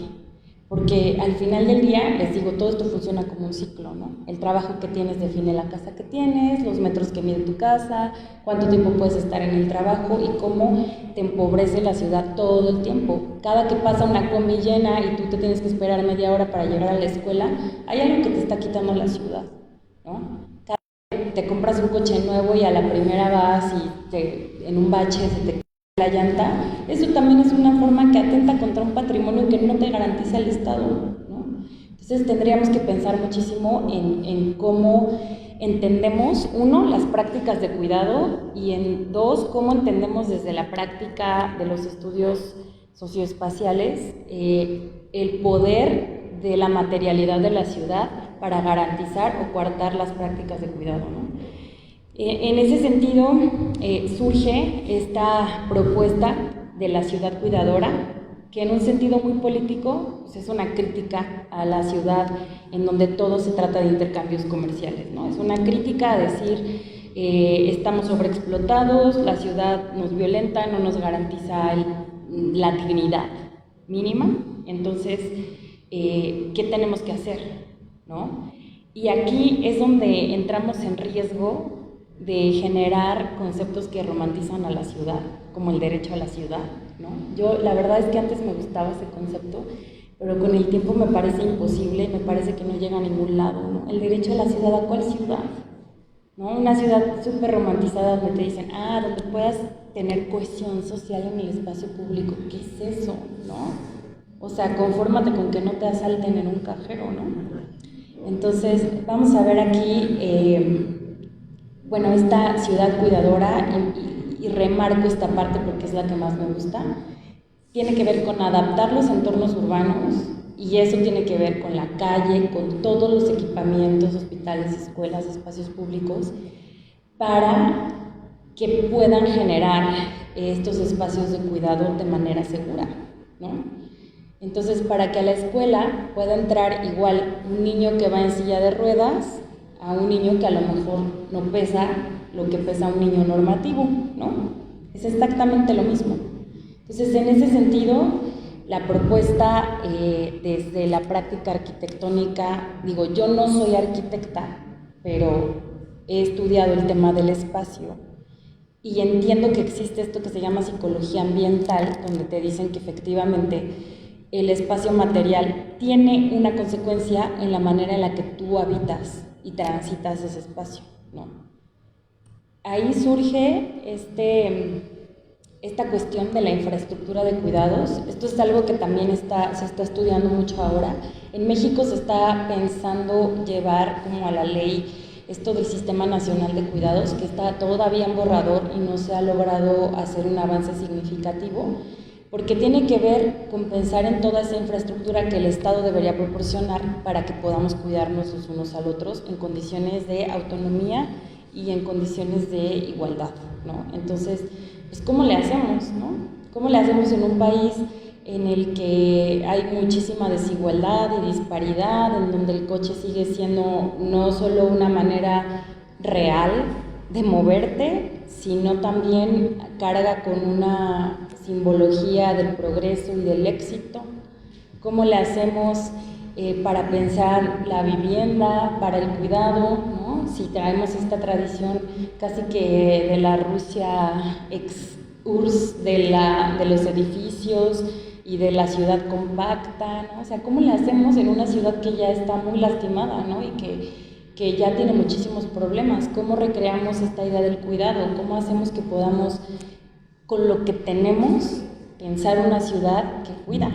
porque al final del día, les digo, todo esto funciona como un ciclo, ¿no? El trabajo que tienes define la casa que tienes, los metros que mide tu casa, cuánto tiempo puedes estar en el trabajo y cómo te empobrece la ciudad todo el tiempo. Cada que pasa una combi llena y tú te tienes que esperar media hora para llegar a la escuela, hay algo que te está quitando la ciudad, ¿no? Cada vez que te compras un coche nuevo y a la primera vas y en un bache se te la llanta, eso también es una forma que atenta contra un patrimonio que no te garantiza el Estado, ¿no? Entonces tendríamos que pensar muchísimo en cómo entendemos, uno, las prácticas de cuidado y en dos, cómo entendemos desde la práctica de los estudios socioespaciales el poder de la materialidad de la ciudad para garantizar o coartar las prácticas de cuidado, ¿no? En ese sentido, surge esta propuesta de la ciudad cuidadora, que en un sentido muy político pues es una crítica a la ciudad en donde todo se trata de intercambios comerciales, ¿no? Es una crítica a decir, estamos sobreexplotados, la ciudad nos violenta, no nos garantiza la dignidad mínima, entonces, ¿qué tenemos que hacer, ¿no? Y aquí es donde entramos en riesgo de generar conceptos que romantizan a la ciudad, como el derecho a la ciudad, ¿no? Yo la verdad es que antes me gustaba ese concepto, pero con el tiempo me parece imposible, me parece que no llega a ningún lado, ¿no? El derecho a la ciudad, ¿a cuál ciudad? ¿No? Una ciudad súper romantizada donde te dicen, donde puedas tener cohesión social en el espacio público, ¿qué es eso, no? O sea, confórmate con que no te asalten en un cajero, ¿no? Entonces, vamos a ver aquí bueno, esta ciudad cuidadora, y remarco esta parte porque es la que más me gusta, tiene que ver con adaptar los entornos urbanos y eso tiene que ver con la calle, con todos los equipamientos, hospitales, escuelas, espacios públicos, para que puedan generar estos espacios de cuidado de manera segura, ¿no? Entonces, para que a la escuela pueda entrar igual un niño que va en silla de ruedas, a un niño que a lo mejor no pesa lo que pesa un niño normativo, ¿no? Es exactamente lo mismo. Entonces, en ese sentido, la propuesta desde la práctica arquitectónica, digo, yo no soy arquitecta, pero he estudiado el tema del espacio y entiendo que existe esto que se llama psicología ambiental, donde te dicen que efectivamente el espacio material tiene una consecuencia en la manera en la que tú habitas y transitas ese espacio, ¿no? Ahí surge esta cuestión de la infraestructura de cuidados. Esto es algo que también se está estudiando mucho ahora. En México se está pensando llevar como a la ley esto del Sistema Nacional de Cuidados, que está todavía en borrador y no se ha logrado hacer un avance significativo, porque tiene que ver con pensar en toda esa infraestructura que el Estado debería proporcionar para que podamos cuidarnos los unos a los otros en condiciones de autonomía y en condiciones de igualdad, ¿no? Entonces, pues, ¿cómo le hacemos, no? ¿Cómo le hacemos en un país en el que hay muchísima desigualdad y disparidad, en donde el coche sigue siendo no solo una manera real de moverte, sino también carga con una simbología del progreso y del éxito? ¿Cómo le hacemos para pensar la vivienda, para el cuidado, ¿no? Si traemos esta tradición casi que de la Rusia ex-URSS, de los edificios y de la ciudad compacta, ¿no? O sea, ¿cómo le hacemos en una ciudad que ya está muy lastimada, ¿no? Y que ya tiene muchísimos problemas? ¿Cómo recreamos esta idea del cuidado? ¿Cómo hacemos que podamos, con lo que tenemos, pensar una ciudad que cuida,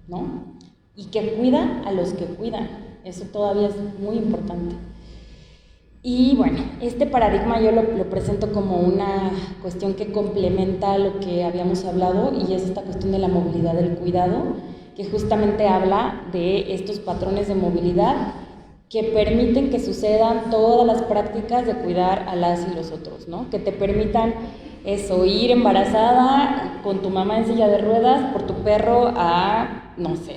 ¿no? Y que cuida a los que cuidan. Eso todavía es muy importante. Y bueno, este paradigma yo lo presento como una cuestión que complementa lo que habíamos hablado, y es esta cuestión de la movilidad del cuidado, que justamente habla de estos patrones de movilidad que permiten que sucedan todas las prácticas de cuidar a las y los otros, ¿no? Que te permitan eso, ir embarazada con tu mamá en silla de ruedas por tu perro a, no sé,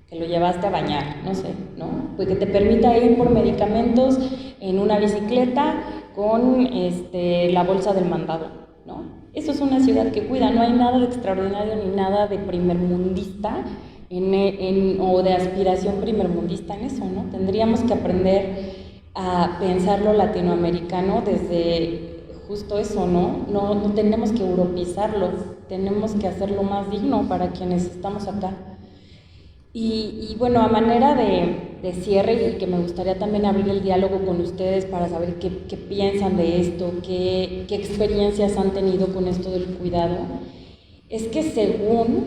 que lo llevaste a bañar, no sé, ¿no? Pues que te permita ir por medicamentos en una bicicleta con la bolsa del mandado, ¿no? Eso es una ciudad que cuida, no hay nada de extraordinario ni nada de primermundista o de aspiración primermundista en eso, ¿no? Tendríamos que aprender a pensar lo latinoamericano desde justo eso, ¿no? No tenemos que europeizarlo, tenemos que hacerlo más digno para quienes estamos acá. Y bueno, a manera de cierre, y que me gustaría también abrir el diálogo con ustedes para saber qué piensan de esto, qué experiencias han tenido con esto del cuidado, es que según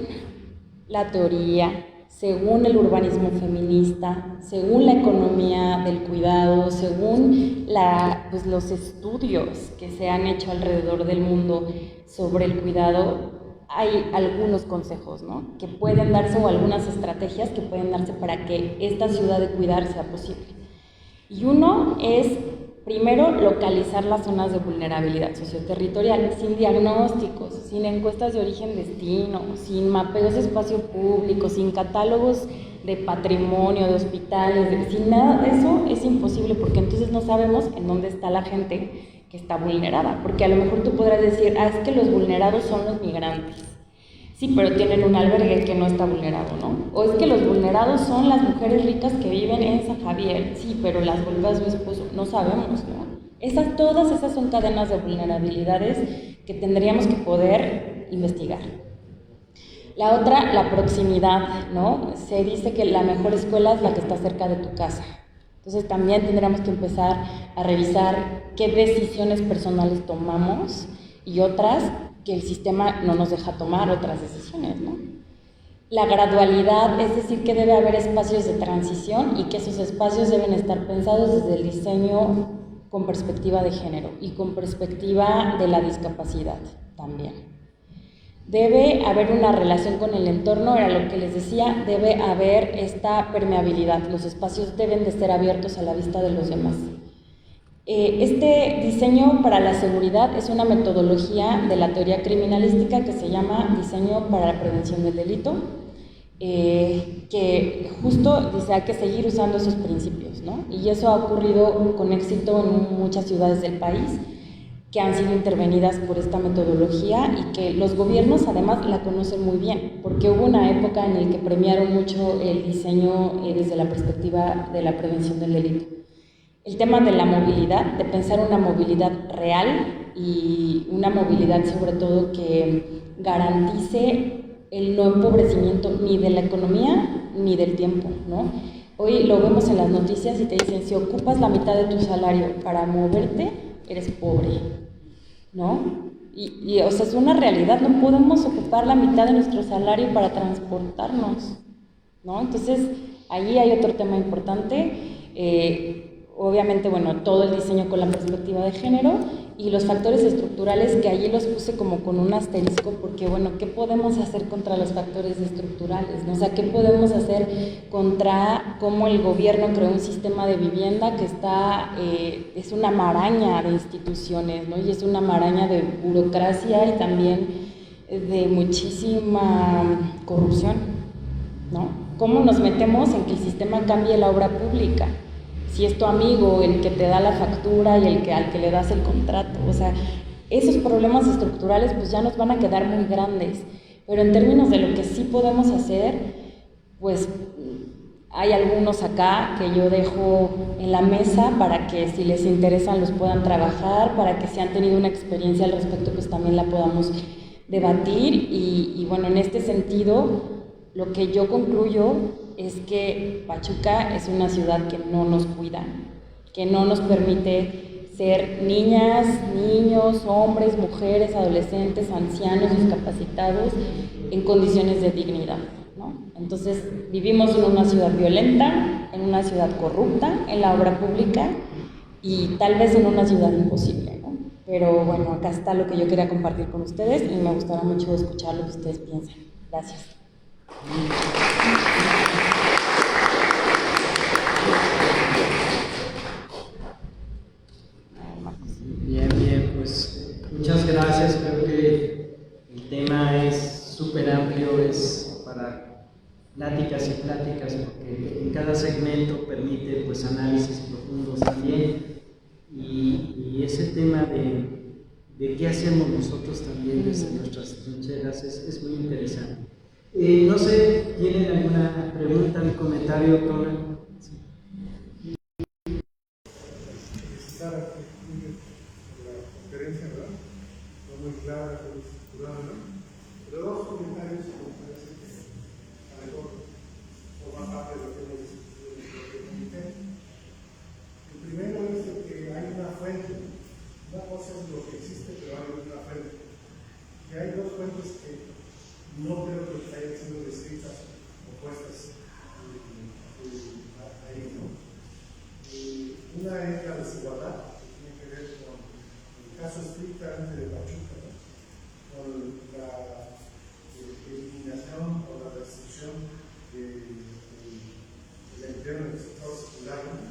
la teoría, según el urbanismo feminista, según la economía del cuidado, según pues los estudios que se han hecho alrededor del mundo sobre el cuidado, hay algunos consejos, ¿no?, que pueden darse, o algunas estrategias que pueden darse para que esta ciudad de cuidar sea posible. Y uno es, primero, localizar las zonas de vulnerabilidad socioterritorial, sin diagnósticos, sin encuestas de origen-destino, sin mapeos de espacio público, sin catálogos de patrimonio, de hospitales, sin nada de eso. Es imposible, porque entonces no sabemos en dónde está la gente que está vulnerada, porque a lo mejor tú podrás decir, es que los vulnerados son los migrantes. Sí, pero tienen un albergue que no está vulnerado, ¿no? O es que los vulnerados son las mujeres ricas que viven en San Javier. Sí, pero las vuelvas a su esposo, no sabemos, ¿no? Todas esas son cadenas de vulnerabilidades que tendríamos que poder investigar. La otra, la proximidad, ¿no? Se dice que la mejor escuela es la que está cerca de tu casa. Entonces también tendríamos que empezar a revisar qué decisiones personales tomamos y otras que el sistema no nos deja tomar otras decisiones, ¿no? La gradualidad, es decir, que debe haber espacios de transición y que esos espacios deben estar pensados desde el diseño con perspectiva de género y con perspectiva de la discapacidad también. Debe haber una relación con el entorno, era lo que les decía, debe haber esta permeabilidad, los espacios deben de ser abiertos a la vista de los demás. Este diseño para la seguridad es una metodología de la teoría criminalística que se llama diseño para la prevención del delito, que justo dice hay que seguir usando esos principios, ¿no? Y eso ha ocurrido con éxito en muchas ciudades del país que han sido intervenidas por esta metodología y que los gobiernos además la conocen muy bien, porque hubo una época en la que premiaron mucho el diseño desde la perspectiva de la prevención del delito. El tema de la movilidad, de pensar una movilidad real y una movilidad sobre todo que garantice el no empobrecimiento ni de la economía ni del tiempo, ¿no? Hoy lo vemos en las noticias y te dicen, si ocupas la mitad de tu salario para moverte, eres pobre, ¿no? O sea, es una realidad, no podemos ocupar la mitad de nuestro salario para transportarnos, ¿no? Entonces, ahí hay otro tema importante. Obviamente, bueno, todo el diseño con la perspectiva de género y los factores estructurales, que allí los puse como con un asterisco, porque, bueno, ¿qué podemos hacer contra los factores estructurales, ¿no? O sea, ¿qué podemos hacer contra cómo el gobierno creó un sistema de vivienda que es una maraña de instituciones, ¿no? Y es una maraña de burocracia y también de muchísima corrupción, ¿no? ¿Cómo nos metemos en que el sistema cambie la obra pública? Si es tu amigo el que te da la factura y al que le das el contrato, o sea, esos problemas estructurales pues ya nos van a quedar muy grandes, pero en términos de lo que sí podemos hacer, pues hay algunos acá que yo dejo en la mesa para que si les interesan los puedan trabajar, para que si han tenido una experiencia al respecto pues también la podamos debatir y bueno, en este sentido lo que yo concluyo es que Pachuca es una ciudad que no nos cuida, que no nos permite ser niñas, niños, hombres, mujeres, adolescentes, ancianos, discapacitados en condiciones de dignidad, ¿no? Entonces, vivimos en una ciudad violenta, en una ciudad corrupta, en la obra pública y tal vez en una ciudad imposible, ¿no? Pero bueno, acá está lo que yo quería compartir con ustedes y me gustará mucho escuchar lo que ustedes piensan. Gracias. Bien, bien, pues muchas gracias. Creo que el tema es súper amplio, es para pláticas y pláticas, porque en cada segmento permite pues análisis profundos también. Y ese tema de qué hacemos nosotros también desde nuestras trincheras es muy interesante. No sé, ¿tienen alguna pregunta, algún comentario, Ronald? Sí. La conferencia, ¿verdad? Fue muy clara, muy estructurada, ¿no? Pero dos comentarios que me parece que a lo mejor forman parte de lo que hemos discutido en el comité. El primero es de que hay una fuente. Una cosa es lo que existe, pero hay una fuente. Y hay dos fuentes que no creo que hayan sido descritas o puestas ahí, ¿no? Una es la desigualdad, que tiene que ver con el caso estrictamente de Pachuca, ¿no? Con la eliminación o la restricción del empleo en el sector secundario,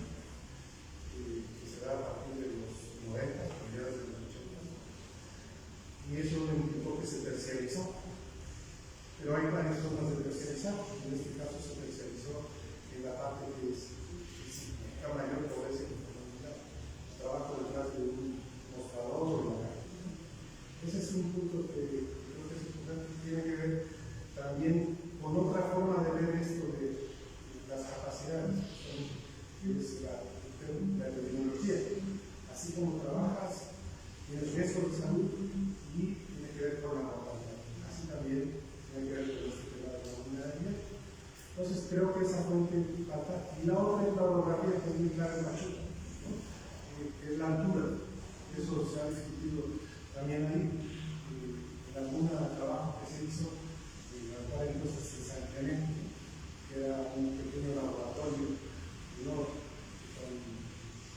que se da a partir de los 90, mediados de los 80. Y eso implicó que se terciarizó. Pero hay varias formas de terciarizar. En este caso se terciarizó en la parte que significa mayor pobreza y informalidad. Trabajo detrás de un mostrador o la calle. Ese es un punto que creo que es importante, que tiene que ver también con otra forma de ver esto de las capacidades, que es la epidemiología. Así como trabajas, tienes riesgo de salud y tiene que ver con la mortalidad. Así también tiene que ver con este tema de la vulnerabilidad. Entonces creo que esa fuente falta. Y la otra es la orografía, que es muy clara en Pachuca, ¿no? Que es la altura. Eso se ha discutido también ahí. En algún trabajo que se hizo, la entonces de San Clemente, que era un pequeño laboratorio menor,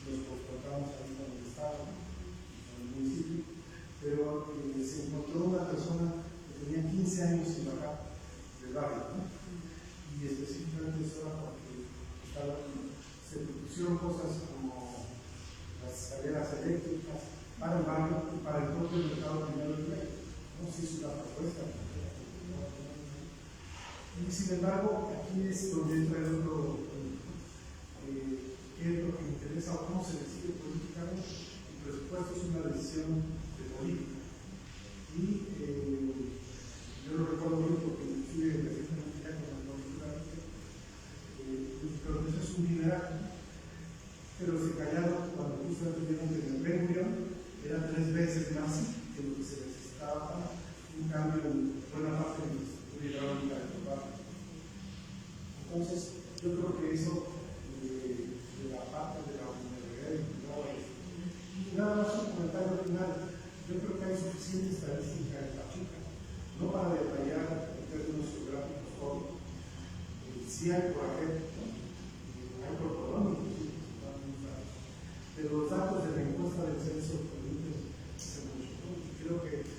nos confrontamos ahí con el Estado, con el municipio, pero se encontró una persona que tenía 15 años sin bajar del barrio, ¿no? Y específicamente eso era porque se propusieron cosas como las escaleras eléctricas para el barrio y para el propio mercado primero de empleo. No se hizo una propuesta. Y sin embargo, aquí es donde entra el otro punto. ¿Qué es lo que interesa o cómo se decide políticamente? El presupuesto es una decisión de política. Y yo lo recuerdo bien porque inclusive recientemente ya con la cobertura, pero eso es un liderazgo. Pero se callaron cuando justo tuvieron que en el Ben-Gurión era 3 veces más que lo que se necesitaba para un cambio en buena parte de la estructura hidráulica del barrio. Entonces, yo creo que eso de la parte de la vulnerabilidad y nada más un comentario final. Yo creo que hay suficiente estadística en Pachuca, no para detallar en términos geográficos todo. Sí hay por aquel, hay por Colombia, pero los datos de la encuesta del censo permiten hacer mucho, ¿no? Y creo que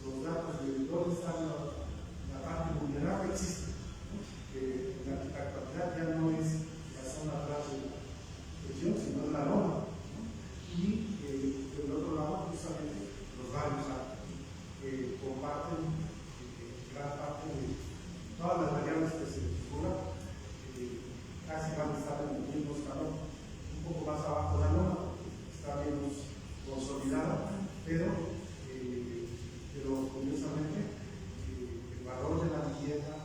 los datos de dónde está la parte vulnerable existen, ¿no? Que la actualidad ya no es la zona atrás de la región, sino la loma, ¿no? Y del otro lado, justamente, los barrios altos, que comparten gran parte de todas las variables que se figuran, casi van a estar en el mismo escalón, un poco más abajo de la loma, está menos consolidada, pero curiosamente el valor de la vivienda,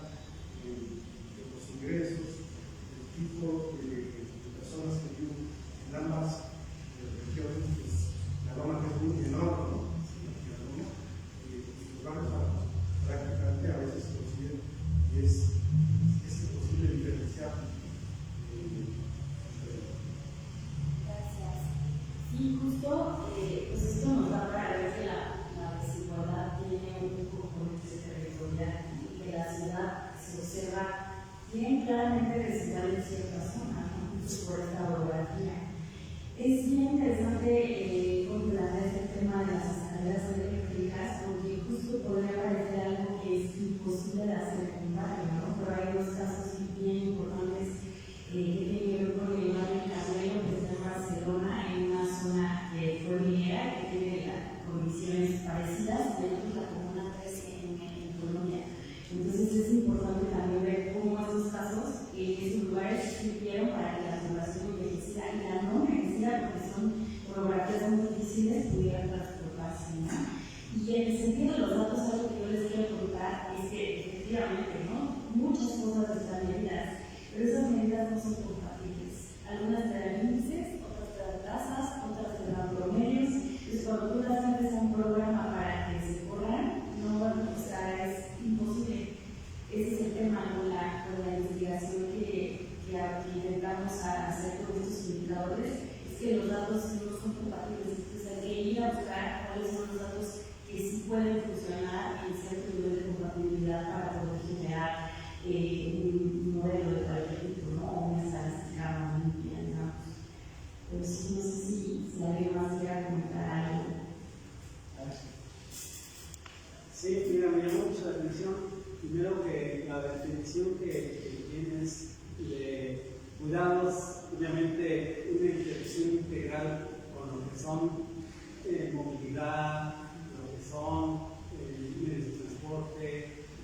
de los ingresos, el tipo de personas que viven en ambas regiones, pues, la loma que es muy enorme, ¿no? Y los barrios prácticamente a veces consiguen y es imposible diferenciar. Sí, justo, pues esto nos da para ver que la desigualdad tiene un componente territorial y que la ciudad se observa son compatibles. Algunas te dan índices, otras te dan tasas, otras te dan promedios. Entonces, cuando tú las metes a un programa para que se corran, no, bueno, o sea, es imposible. Ese es el tema con la investigación que intentamos hacer con estos indicadores, es que los datos no son compatibles. Entonces, hay que ir a buscar cuáles son los datos que sí pueden funcionar en cierto nivel de compatibilidad para poder generar un modelo de cualquier ¿no? O una estadística limpia, digamos. Pero sí, no sé si alguien más quiera comentar algo. Sí, mira, me llamó mucho la atención. Primero que la definición que tienes de cuidados, obviamente una interacción integral con lo que son movilidad, lo que son medios de transporte,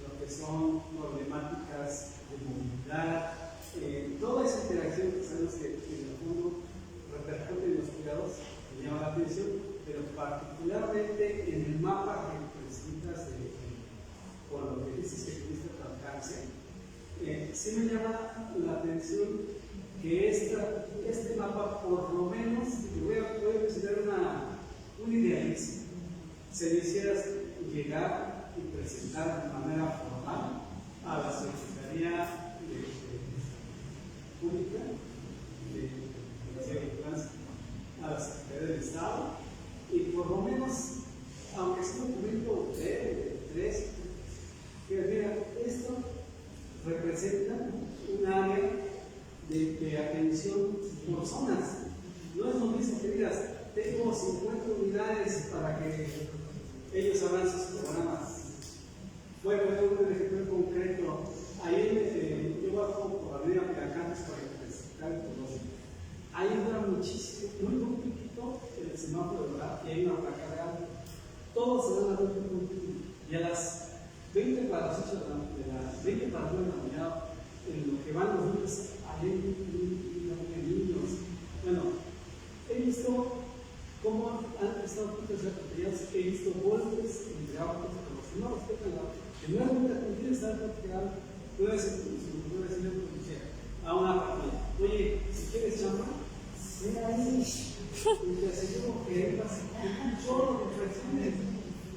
lo que son problemáticas de movilidad, toda esa interacción que sabemos que en el fondo repercute en los cuidados, me llama la atención, pero particularmente en el mapa que presentas con lo que dices que tuviste tu alcance, sí me llama la atención que este mapa, por lo menos, voy a presentar un idealismo, se le hiciera llegar y presentar de manera formal a la Secretaría Pública a la Secretaría del Estado, y por lo menos, aunque sea un documento de 3, que mira, esto representa un área de atención por zonas. No es lo mismo que digas, tengo 50 unidades para que ellos hagan sus programas. Voy a poner un ejemplo concreto. Ahí yo bajo por la avenida Piracantes para presentar el Colosio. Ahí dura muchísimo, muy poquito el semáforo, ¿verdad? Y hay una placa de alto. Todos se dan a vuelta y a las 20 para las 8 de las 20 para las 9 de la mañana, en lo que van los niños, hay niños. Bueno, he visto cómo han estado puntos de atropellados, he visto golpes entre autos con los que no respetan la auto. En una ruta que quiere estar atropellado, puede decirle a una familia, oye, si quieres chamba, ven ahí, y te aseguro que vas a un chorro de infracciones.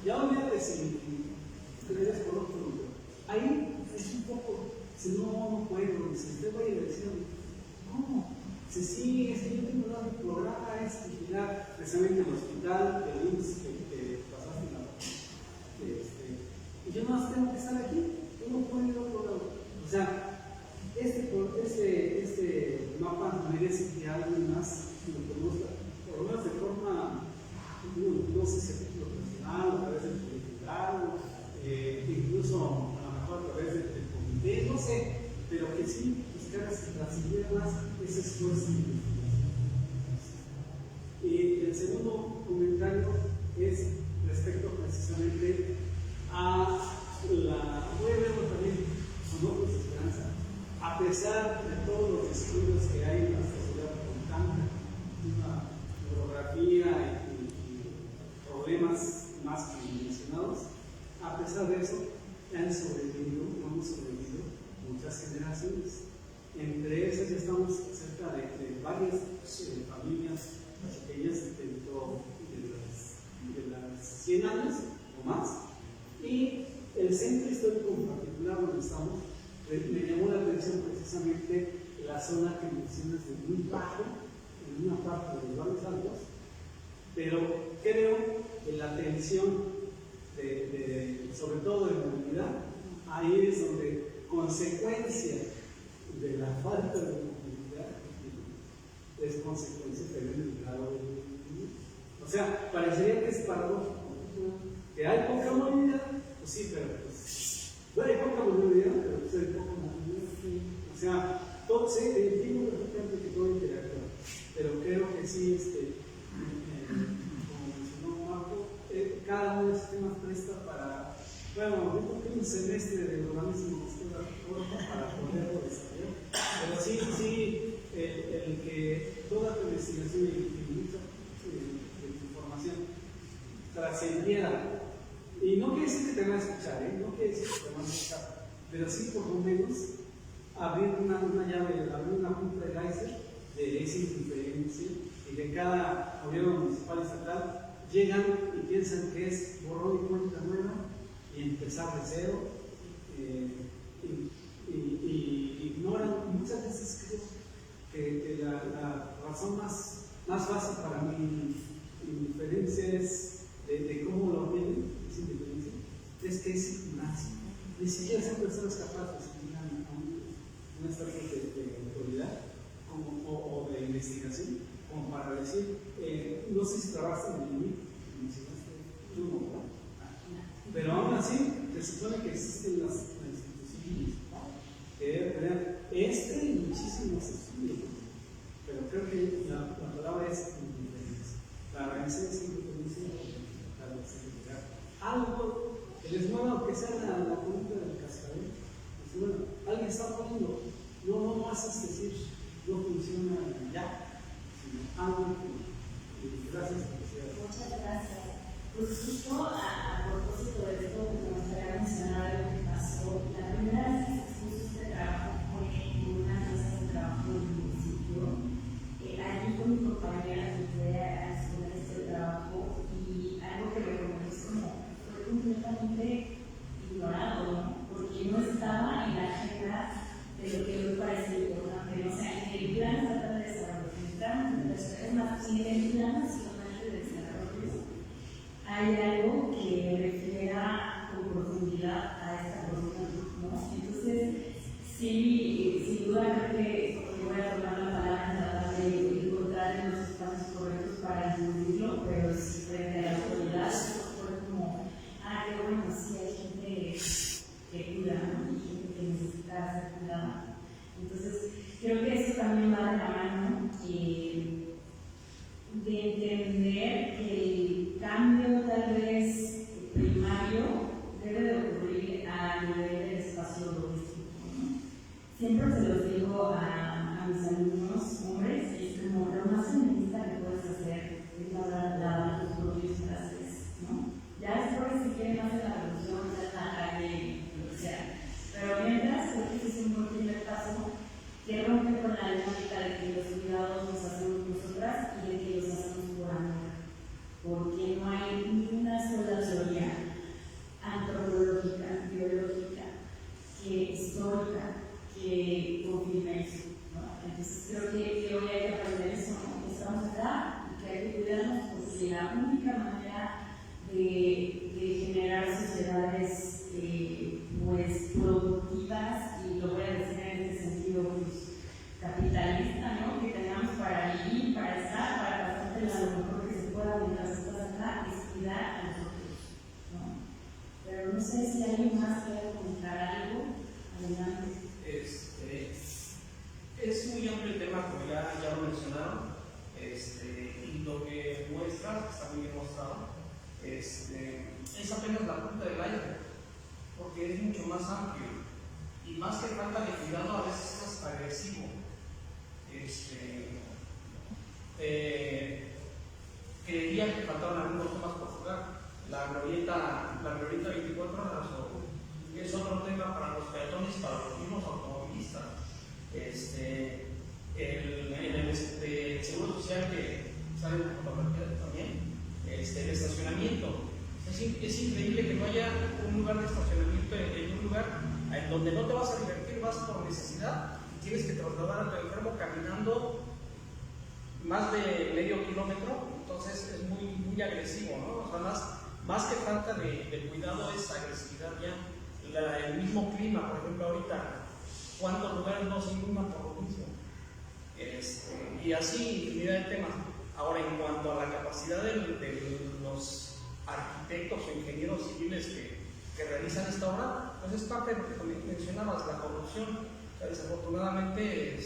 Ya olvídate si te ves por otro lugar. Ahí es un poco, si no puedo, si usted vaya a decir, ¿cómo? Si sí, es que yo tengo un programa, es vigilar precisamente el hospital, el IMSS que pasaste en la y yo no tengo que estar aquí, yo no puedo ir a otro lado. O sea, este mapa merece que alguien más lo conozca, por lo menos de forma, no sé si a título personal, a través del político, incluso a lo mejor a través del comité, no sé, pero que sí buscar transmitir más ese esfuerzo de investigación. Y el segundo comentario es respecto precisamente a voy a verlo también con ojos de esperanza, a pesar de todos los estudios que hay en nuestra sociedad con tanta una orografía y problemas más que mencionados, a pesar de eso, hemos sobrevivido muchas generaciones. Entre esas ya estamos cerca de varias familias pequeñas dentro de las 100 años o más. Y el centro histórico en particular donde estamos, me llamó la atención precisamente la zona que mencionas de muy bajo, en una parte de los barrios altos, pero creo que la atención sobre todo de movilidad, ahí es donde consecuencia de la falta de movilidad es consecuencia también del grado de movilidad. O sea, parecería que es paradójico, que hay poca movilidad, pues sí, pero pues, no hay poca movilidad, pero pues hay poca movilidad. O sea, todo se entiende perfectamente que todo interactúa, pero creo que sí, como mencionó Marco, cada uno de esos temas presta para, bueno, yo creo que un semestre de urbanismo nos queda corto para poderlo desarrollar, pero sí, el que toda tu investigación y mucha tu información trascendiera. Y no quiere decir que te van a escuchar, no quiere decir que te van a escuchar, pero sí por lo menos abrir una llave, abrir una punta empezar de cero, y ignoran, muchas veces creo que la razón más básica para mi indiferencia es de cómo lo ven, es que es ignorancia. Ni siquiera son personas capaces de ir a un estatus de autoridad o de investigación, como para decir, no sé si trabajas en el MIT, tú no, pero aún así se supone que existen las instituciones que deben tener y muchísimos estudios, pero creo que la palabra es indiferencia. La organización es independencia para la seguridad. Algo que les mueva, aunque sea la cuenta del cascabel. Bueno, alguien está poniendo, no haces decir, no funciona ya, sino algo que, gracias. Muchas gracias. Pues justo a propósito de esto, me gustaría mencionar algo que pasó. La primera vez que se expuso este trabajo fue en una mesa de trabajo del municipio. Allí con mi compañera fue a exponer este trabajo y algo que me recuerdo es como fue completamente ignorado, ¿no? Porque no estaba en la agenda de lo que hoy parece importante. O sea, en el plan estatal de desarrollo, es más, en el plan nacional de desarrollo hay algo que refiera con profundidad a esta cuestión, ¿no? Entonces, sí, sin duda creo que voy a tomar la palabra en tratar de encontrar los espacios correctos para incluirlo, pero si frente a la autoridad fue como, qué bueno, sí hay gente que cuida, ¿no? Y gente que necesita ser cuidada. Entonces, creo que eso también va de la mano de entender que el cambio tal vez primario debe de ocurrir a nivel del espacio doméstico, ¿no? Siempre se los digo a mis alumnos hombres, es como lo más feminista que puedes hacer es lavar tus propios trastes, ¿no? Ya después si quieren hacer la revolución, hacer la calle, lo que sea, pero mientras creo que es un primer paso que rompe con la dinámica de que los cuidados los hacemos nosotras y de que los hacemos por amor, porque no hay ni una sola teoría antropológica, biológica, histórica, que confirme eso, ¿no? Entonces creo que hoy hay que aprender eso, ¿no? Que estamos acá y que hay que cuidarnos porque la única manera de generar sociedades pues productivas, y lo voy a decir en este sentido pues, capitalista, ¿no? Que tengamos para vivir, para estar, para pasártela lo mejor que se pueda mientras estás acá, es cuidar a nosotros, ¿no? Pero no sé si alguien más quiere comentar algo. Adelante. Es muy amplio el tema, como ya lo mencionaron, y lo que muestra, que está muy bien mostrado, es apenas la punta del iceberg, porque es mucho más amplio y más que falta de cuidado a veces es hasta agresivo. Creería que faltaron algunos temas por jugar. La glorieta 24 horas es otro tema para los peatones, para los mismos automovilistas. El seguro social que sale de fotografía también, el estacionamiento. Es increíble que no haya un lugar de estacionamiento en un lugar en donde no te vas a divertir, vas por necesidad y tienes que trasladar a tu enfermo caminando más de medio kilómetro, entonces es muy agresivo, ¿no? O sea, más que falta de cuidado es agresividad ya. El mismo clima, por ejemplo, ahorita, ¿cuántos lugares no se inundan por lo mismo? Y así infinidad de temas. Ahora, en cuanto a la capacidad de los arquitectos o ingenieros civiles que realizan esta obra, pues es parte de lo que mencionabas, la corrupción. O sea, desafortunadamente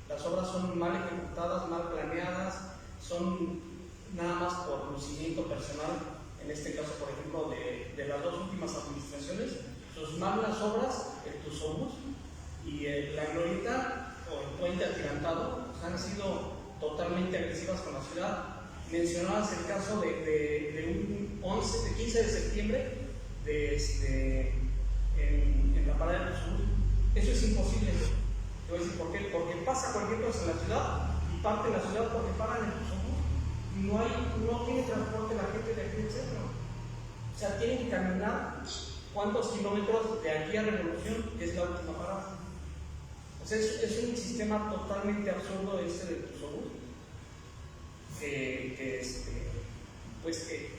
las obras son mal ejecutadas, mal planeadas, son nada más por lucimiento personal, en este caso por ejemplo de las dos últimas administraciones, sus malas obras, el Tuzobús y la Glorieta o el Puente Atirantado, pues han sido totalmente agresivas con la ciudad. Mencionabas el caso de un 15 de septiembre en la parada del Tuzobús. Eso es imposible. Te voy a decir por qué. Porque pasa cualquier cosa en la ciudad y parte de la ciudad porque paran el Tuzobús. No tiene transporte la gente de aquí del centro. O sea, tienen que caminar ¿cuántos kilómetros de aquí a Revolución es la última parada? O sea, es un sistema totalmente absurdo este del Tusobús, pues que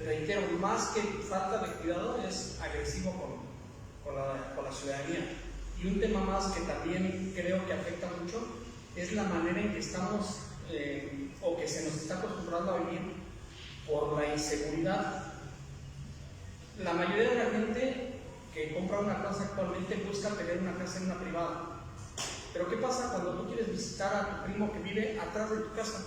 reitero, más que falta de cuidado, es agresivo con la ciudadanía. Y un tema más que también creo que afecta mucho es la manera en que estamos o que se nos está acostumbrando a vivir por la inseguridad. La mayoría de la gente que compra una casa actualmente busca tener una casa en una privada. Pero ¿qué pasa cuando tú quieres visitar a tu primo que vive atrás de tu casa?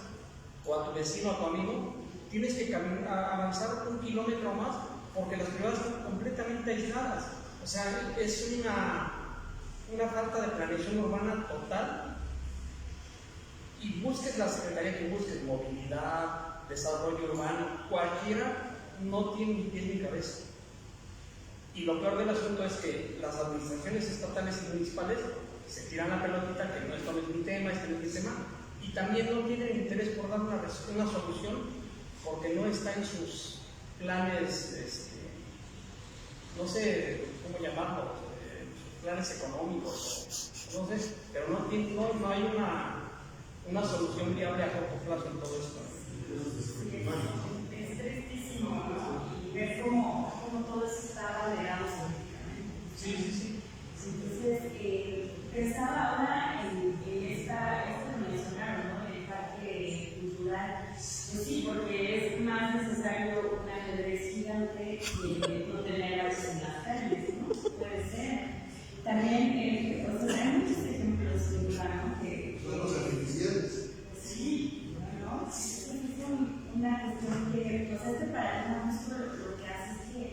O a tu vecino, a tu amigo. Tienes que avanzar 1 kilómetro más porque las privadas están completamente aisladas. O sea, es una falta de planeación urbana total. Y busques la secretaría que busques, movilidad, desarrollo urbano, cualquiera no tiene ni pies ni cabeza. Y lo peor del asunto es que las administraciones estatales y municipales se tiran la pelotita que no, esto no es mi tema, este no es mi tema, y también no tienen interés por dar una solución porque no está en sus planes, no sé cómo llamarlo, planes económicos, no sé, pero no hay una solución viable a corto plazo en todo esto. Es tristísimo, ¿no? Y ver cómo todo eso está valorado políticamente. Sí. Entonces, pensaba ahora en esto que mencionaron, ¿no? El parque cultural. Pues sí, porque es más necesario un ajedrez gigante que no tener autos en las calles, ¿no? Puede ser. También, o sea, hay muchos ejemplos en Lugano que. Los artificiales. Sí, ¿no? Es una cuestión que, o sea, este paradigma justo lo que hace es que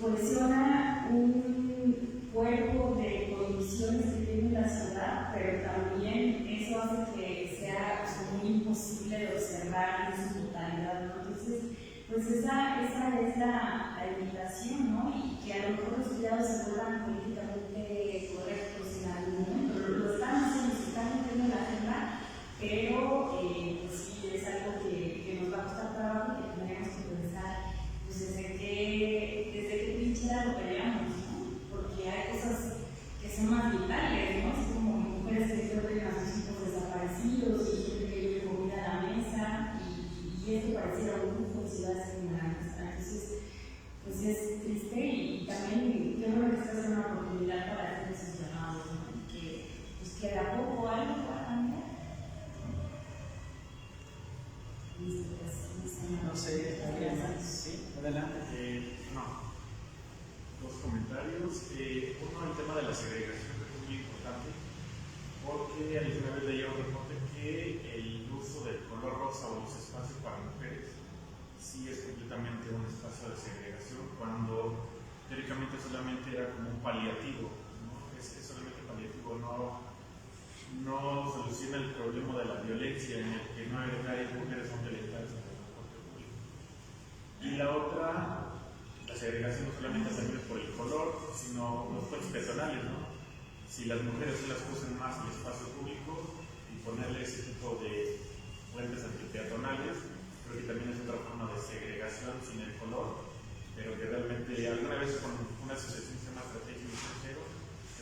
cohesiona un cuerpo de condiciones que tiene la ciudad, pero también eso hace que sea muy imposible de observar en su totalidad, ¿no? Entonces, pues esa es la invitación, ¿no? Y que a lo mejor los cuidados se vuelvan políticamente correctos en algún momento. Lo están haciendo, se están metiendo en la agenda, pero pues sí, es algo que nos va a costar trabajo y que tenemos que pensar pues desde qué trinchera lo peleamos, ¿no? Porque hay cosas que son más vitales, ¿no? Es como mujeres que pierden a sus hijos desaparecidos y gente que lleve comida a la mesa y esto pareciera un lujo en ciudades como la nuestra. Entonces, pues es triste y también yo creo que esta es una oportunidad para hacer esos llamados, ¿no? Que de a poco algo va a cambiar. Listo, pues, No sé, ¿alguien más? Sí, adelante. No. Dos comentarios. Uno, el tema de la segregación, que es muy importante, porque alguna vez leía un reporte que el uso del color rosa o los espacios para mujeres sí es completamente un espacio de segregación, cuando teóricamente solamente era como un paliativo, ¿no? Es solamente paliativo, no soluciona el problema de la violencia en el que no hay mujeres son violentadas en el transporte público. Y la otra, la segregación no solamente también es por el color, sino los puentes peatonales, ¿no? Si las mujeres se las usan más en el espacio público y ponerle ese tipo de puentes antipeatonales, creo que también es otra forma de segregación sin el color, pero que realmente alguna vez con una asociación que se llama Estrategia Cero,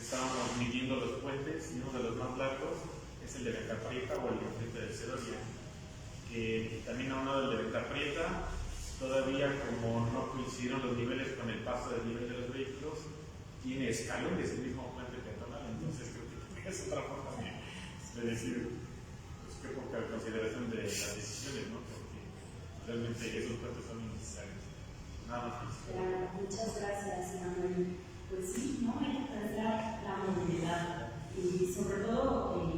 estábamos midiendo los puentes y uno de los más largos es el de Ventaprieta o el de Frente del Cedoria, que también a un lado del de Ventaprieta todavía como no coincidieron los niveles con el paso del nivel de los vehículos, tiene escalones el mismo puente peatonal, entonces creo que es otra forma de decir pues, qué poca consideración de las decisiones, ¿no? Porque realmente esos puentes son innecesarios. Nada más. Claro, muchas gracias, Manuel. Pues sí, ¿no? Hay que pensar la movilidad y sobre todo,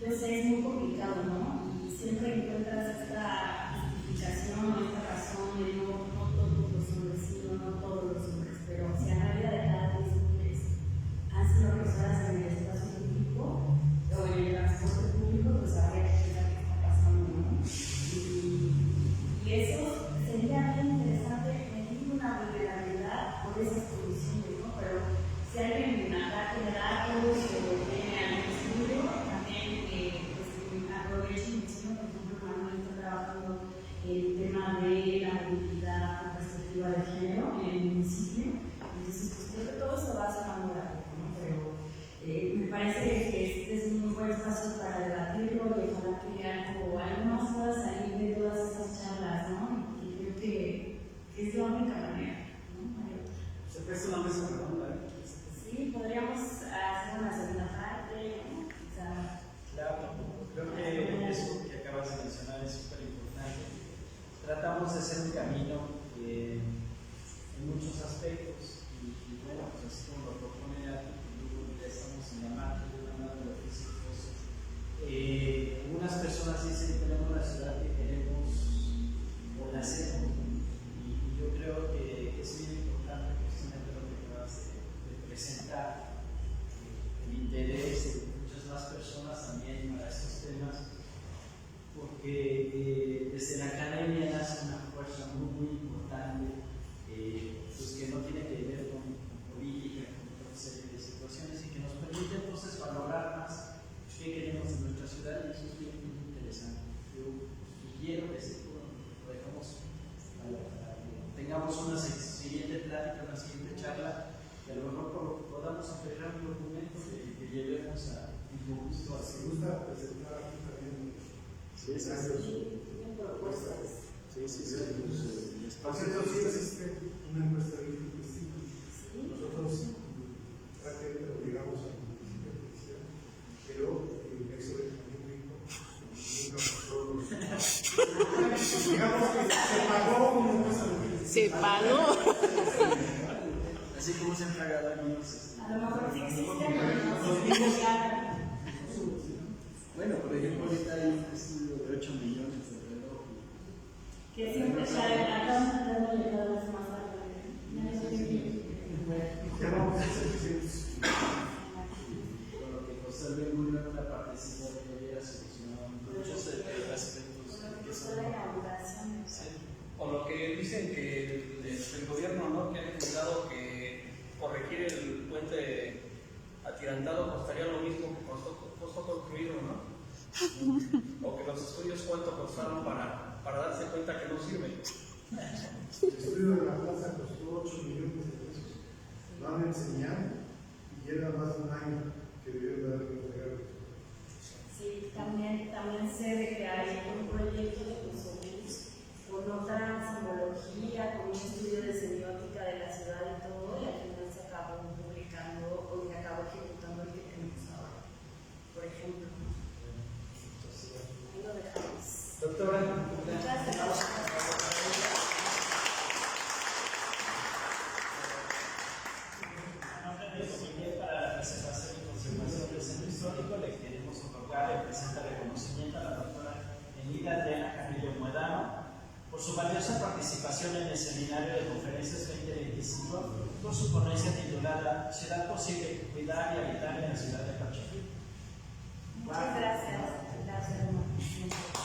yo sé, es muy complicado, ¿no? Y siempre encuentras esta justificación, esta razón de no todos los hombres, sí, no todos los hombres, pero si a la vida de cada 10 mujeres han sido personas en el espacio público o en el transporte público, pues habría que pensar qué está pasando, ¿no? Y eso sería bien interesante medir una vulnerabilidad por esas condiciones, ¿no? Pero si alguien ataque de datos o tiene algún Si gusta presentar aquí también propuestas. Por cierto, sí existe una encuesta de nosotros prácticamente lo obligamos al municipio de Cristian, pero el exo de también nunca pasó los... digamos que se pagó como encuesta de Se pagó. Así como se han pagado algunos. A lo mejor sí existen, Bueno, por ejemplo, ahorita hay un estudio de 8 millones de reloj. que siempre se acaban dándole cada vez más a Ya vamos a ser suficientes. Con lo que José Luis Murió una partecita de que hubiera solucionado muchos aspectos que son. O lo que dicen que el gobierno, ¿no?, que ha intentado que corregir el puente atirantado costaría lo mismo que costó construirlo, ¿no? O que los estudios cuánto costaron para darse cuenta que no sirve. El estudio de la plaza costó 8 millones de pesos. Lo han enseñado y lleva más de un año que debieron de haberlo entregado. Sí, también sé de que hay un proyecto de Consolis con otra simbología, con un estudio de semiótica de la ciudad y todo, y al final se acabó publicando o se acabó ejecutando el que tenemos ahora, por ejemplo. Ahí lo dejamos. Doctora, Muchas gracias. en el comité para la preservación y conservación del centro histórico le queremos otorgar el presente reconocimiento a la doctora Elida Adriana Carrillo Muedano por su valiosa participación en el seminario de conferencias 2025 por su ponencia titulada Ciudad posible, cuidar y habitar en la ciudad de Pachacú. Muchas gracias. Gracias, hermano.